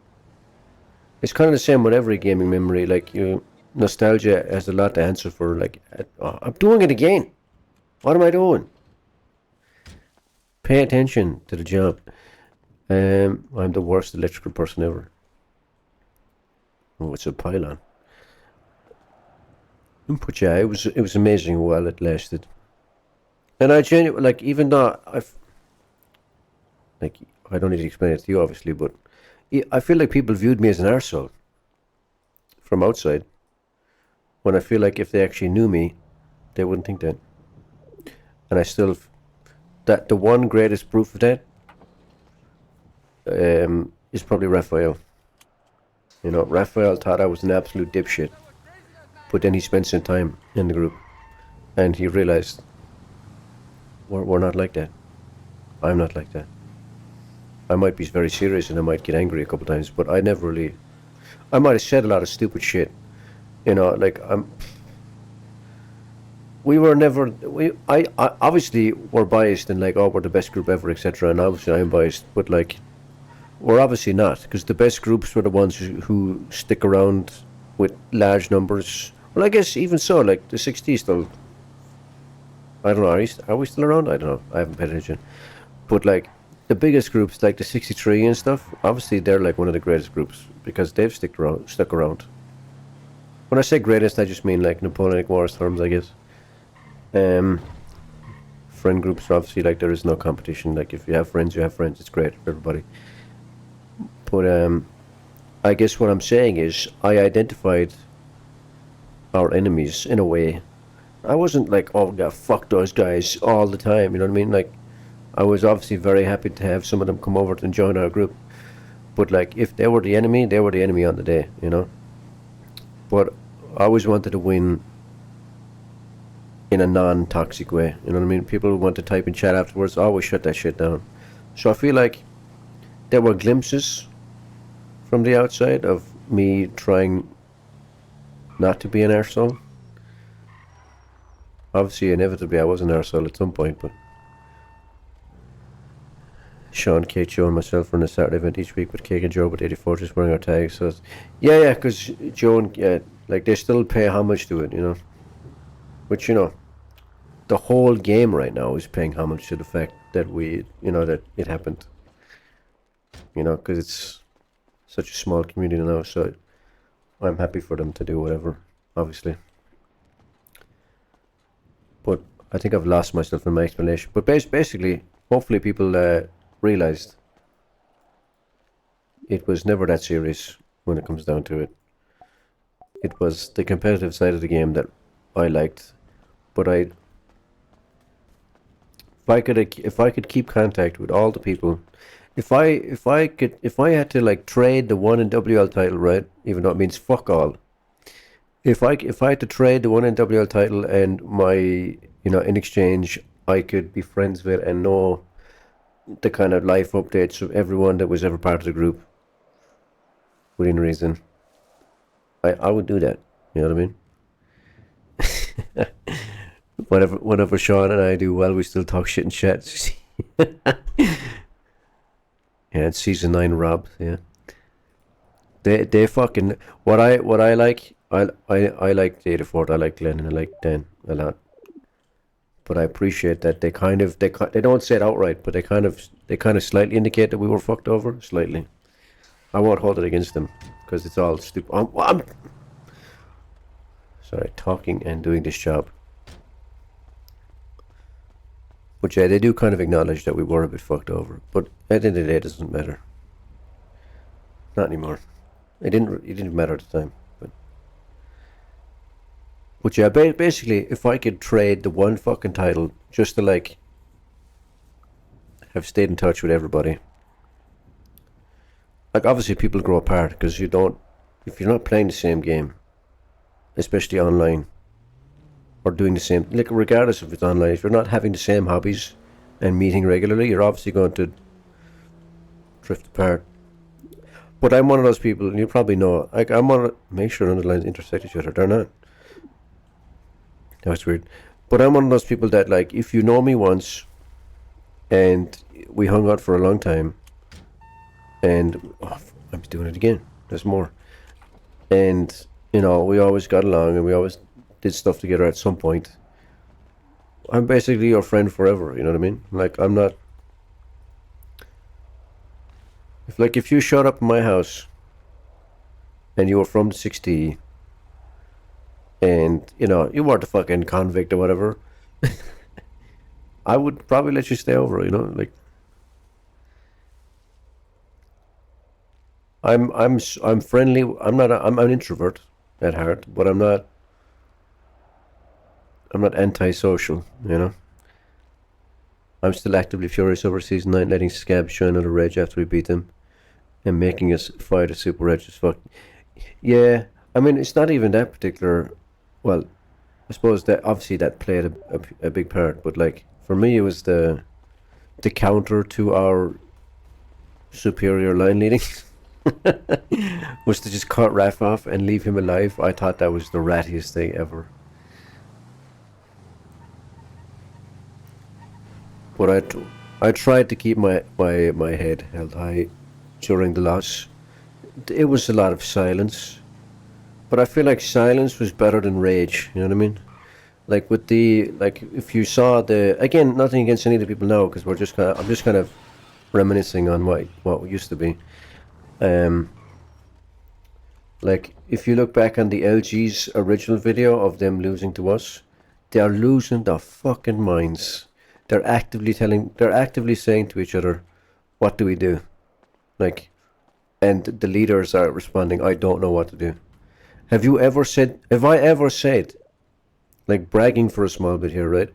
it's kind of the same with every gaming memory. Like nostalgia has a lot to answer for. Like I'm doing it again. What am I doing? Pay attention to the job. I'm the worst electrical person ever. Oh, it's a pylon. But yeah, it was amazing while it lasted. And I genuinely, like, even though I don't need to explain it to you, obviously, but I feel like people viewed me as an arsehole from outside. When I feel like if they actually knew me, they wouldn't think that. And I still, that the one greatest proof of that is probably Raphael. Raphael thought I was an absolute dipshit. But then he spent some time in the group. And he realized, we're not like that. I'm not like that. I might be very serious and I might get angry a couple times, but I never really... I might have said a lot of stupid shit. Like, we were never... I obviously, we're biased and like, oh, we're the best group ever, etc. And obviously I'm biased, but like, we're obviously not. Because the best groups were the ones who stick around with large numbers. Well, I guess even so, like, the 60s still... I don't know, are we still around? I don't know. I haven't paid attention. But like, the biggest groups like the 63 and stuff, obviously they're like one of the greatest groups because they've stuck around. When I say greatest, I just mean like Napoleonic Wars terms, I guess. Friend groups are obviously like there is no competition. Like if you have friends, you have friends. It's great for everybody. But I guess what I'm saying is I identified our enemies in a way. I wasn't like, oh yeah, fuck those guys all the time. You know what I mean? Like I was obviously very happy to have some of them come over and join our group. But like if they were the enemy, they were the enemy on the day. You know. But I always wanted to win in a non-toxic way. You know what I mean? People who want to type in chat afterwards, I always shut that shit down. So I feel like there were glimpses from the outside of me trying not to be an arsehole. Obviously, inevitably, I was an arsehole at some point, but Sean, Kate, Joe, and myself run a Saturday event each week with Cake and Joe with 84 just wearing our tags. So, yeah, because Joe and like they still pay homage to it, you know. Which, you know, the whole game right now is paying homage to the fact that that it happened. You know, because it's such a small community now, so I'm happy for them to do whatever, obviously. But I think I've lost myself in my explanation. But basically, hopefully people realized it was never that serious when it comes down to it. It was the competitive side of the game that I liked, but if I could keep contact with all the people, if I had to like trade the 1 in WL title, right, even though it means fuck all, if I had to trade the 1 in WL title and my, in exchange I could be friends with and know the kind of life updates of everyone that was ever part of the group within reason, I would do that. You know what I mean? Whenever Sean and I do well, we still talk shit and chat. Yeah, it's season 9 Rob. Yeah, they fucking what I like. I like Data Fort. I like Glenn and I like Dan a lot. But I appreciate that they don't say it outright, but they kind of slightly indicate that we were fucked over slightly. I won't hold it against them because it's all stupid. I'm sorry, talking and doing this job. But yeah, they do kind of acknowledge that we were a bit fucked over. But at the end of the day, it doesn't matter. Not anymore. It didn't matter at the time. But yeah, basically, if I could trade the one fucking title just to like have stayed in touch with everybody. Like obviously people grow apart because if you're not playing the same game, especially online, or doing the same, like regardless if it's online, if you're not having the same hobbies and meeting regularly, you're obviously going to drift apart. But I'm one of those people, and you probably know, like I'm on make sure none of the lines intersect each other. They're not. That's weird. But I'm one of those people that, like, if you know me once and we hung out for a long time and I'm doing it again. There's more. And, we always got along and we always did stuff together at some point. I'm basically your friend forever, you know what I mean? Like, I'm not... If you showed up in my house and you were from the 60 and, you weren't a fucking convict or whatever, I would probably let you stay over, like... I'm friendly. I'm an introvert at heart, but I'm not antisocial, I'm still actively furious over season 9, letting Scab shine out of rage after we beat them and making us fight a super rage as fuck. Yeah, I mean, it's not even that particular. Well, I suppose that obviously that played a big part, but like for me it was the counter to our superior line leading. Was to just cut Raph off and leave him alive. I thought that was the rattiest thing ever. But I tried to keep my head held high during the loss. It was a lot of silence, but I feel like silence was better than rage. You know what I mean? Like if you saw again, nothing against any of the people now, because I'm just kind of reminiscing on what used to be. Like, if you look back on the LG's original video of them losing to us, they are losing their fucking minds. They're actively saying to each other, what do we do? Like, and the leaders are responding, I don't know what to do. Have I ever said, like, bragging for a small bit here, right?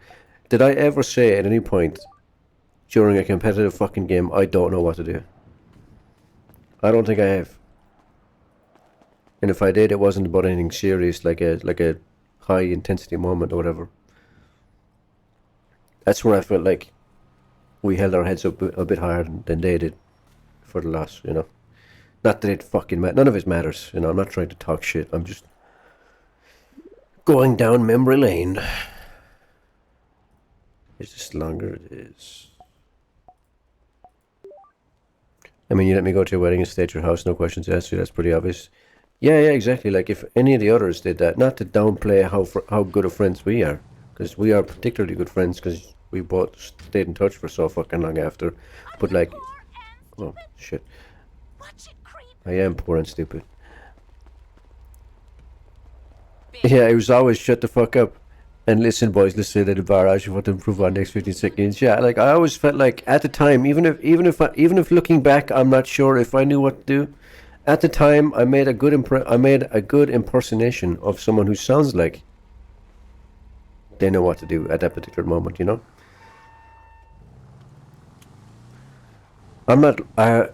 Did I ever say at any point during a competitive fucking game, I don't know what to do? I don't think I have. And if I did, it wasn't about anything serious, like a high intensity moment or whatever. That's where I felt like we held our heads up a bit higher than they did for the loss, you know. Not that it fucking none of it matters, you know. I'm not trying to talk shit. I'm just going down memory lane. Is this longer? It is. I mean, you let me go to your wedding and stay at your house, no questions asked you. That's pretty obvious. Yeah, exactly. Like, if any of the others did that, not to downplay how good of friends we are, because we are particularly good friends, because we both stayed in touch for so fucking long after. But like, oh shit, I am poor and stupid. Yeah, it was always shut the fuck up and listen, boys. Listen at the barrage. You want to improve our next 15 seconds. Yeah, like I always felt like at the time, even if looking back, I'm not sure if I knew what to do. At the time, I made a good impersonation of someone who sounds like they know what to do at that particular moment, you know? I'm not, I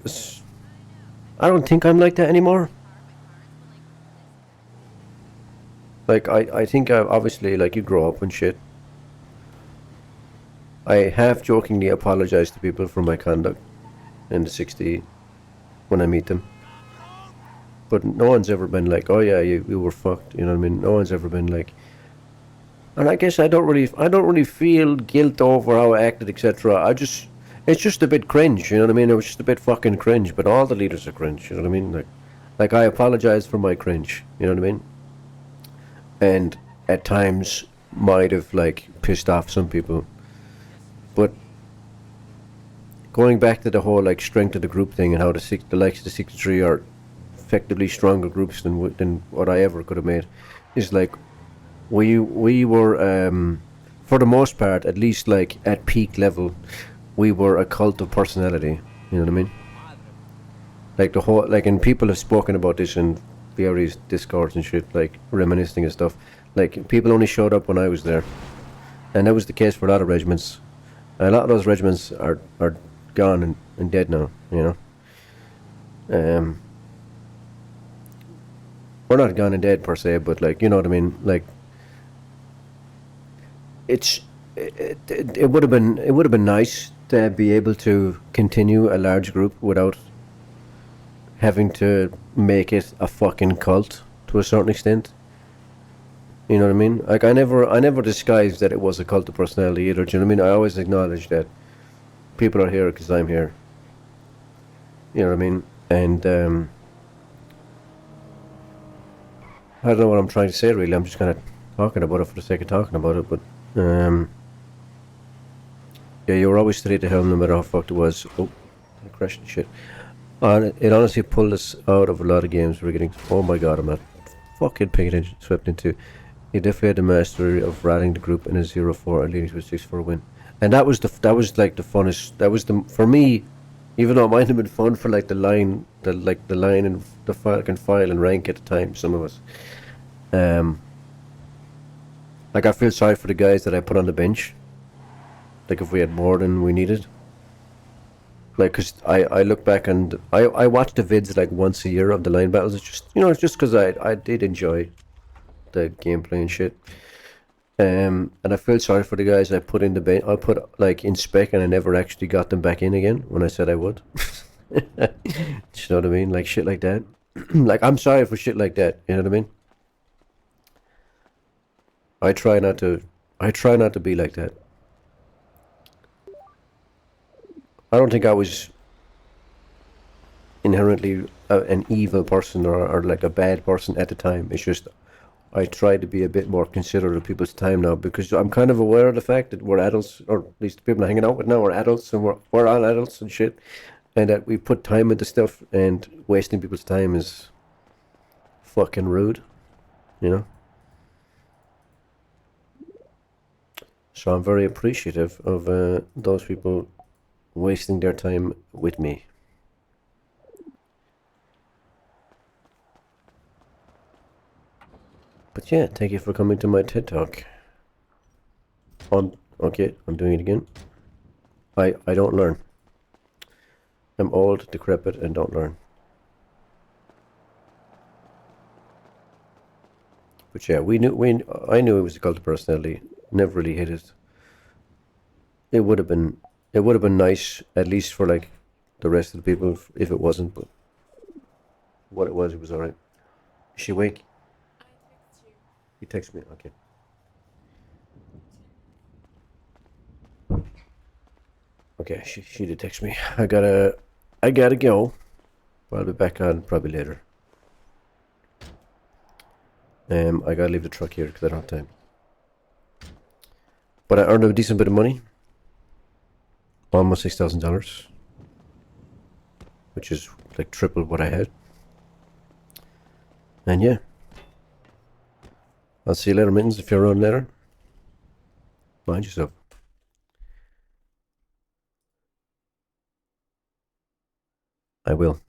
don't think I'm like that anymore. Like, I think obviously, like, you grow up and shit. I half-jokingly apologize to people for my conduct in the 60 when I meet them. But no one's ever been like, oh yeah, you were fucked, you know what I mean? No one's ever been like... And I guess I don't really feel guilt over how I acted, etc. It's just a bit cringe, you know what I mean? It was just a bit fucking cringe, but all the leaders are cringe, you know what I mean? Like I apologize for my cringe, you know what I mean? And at times might have, like, pissed off some people. But going back to the whole, like, strength of the group thing and how the likes of the 63 are effectively stronger groups than what I ever could have made, is like we were for the most part, at least, like, at peak level, we were a cult of personality, you know what I mean? Like the whole, like, and people have spoken about this in various discords and shit, like reminiscing and stuff. Like, people only showed up when I was there, and that was the case for a lot of regiments. And a lot of those regiments are gone and dead now, you know. We're not gone and dead per se, but, like, you know what I mean. Like, it would have been nice to be able to continue a large group without having to make it a fucking cult to a certain extent. You know what I mean? Like, I never disguised that it was a cult of personality either. Do you know what I mean? I always acknowledge that people are here because I'm here. You know what I mean? And I don't know what I'm trying to say, really. I'm just kind of talking about it for the sake of talking about it. But yeah, you were always straight to hell no matter how fucked it was. Oh, I crashed the shit. And it honestly pulled us out of a lot of games. We're getting, oh my god, I'm not fucking paying attention. Swept into. He definitely had the mastery of rallying the group in a 0-4 and leading to a 6-4 win. And that was like the funnest. That was for me, even though it might have been fun for, like, the line and the fucking file and rank at the time. Some of us, like, I feel sorry for the guys that I put on the bench. Like, if we had more than we needed. Like, cause I look back and I watch the vids like once a year of the line battles. It's just, you know, it's just cause I did enjoy the gameplay and shit. And I feel sorry for the guys I put in the bench. I put, like, in spec, and I never actually got them back in again when I said I would. You know what I mean? Like, shit like that. Like, I'm sorry for shit like that. You know what I mean? I try not to be like that. I don't think I was inherently an evil person or like a bad person at the time. It's just I try to be a bit more considerate of people's time now because I'm kind of aware of the fact that we're adults, or at least the people I'm hanging out with now are adults, and we're all adults and shit, and that we put time into stuff, and wasting people's time is fucking rude, you know? So I'm very appreciative of those people wasting their time with me. But yeah, thank you for coming to my TED Talk. Okay, I'm doing it again. I don't learn. I'm old, decrepit, and don't learn. But yeah, I knew it was a cult of personality. Never really hit it. It would have been nice, at least for like the rest of the people, if it wasn't. But what it was alright. Is she awake? I text you. You text me, okay. Okay, she did text me. I gotta go. But I'll be back on probably later. I gotta leave the truck here because I don't have time. But I earned a decent bit of money. Almost $6,000. Which is like triple what I had. And yeah. I'll see you later, Mittens, if you're around later. Mind yourself. I will.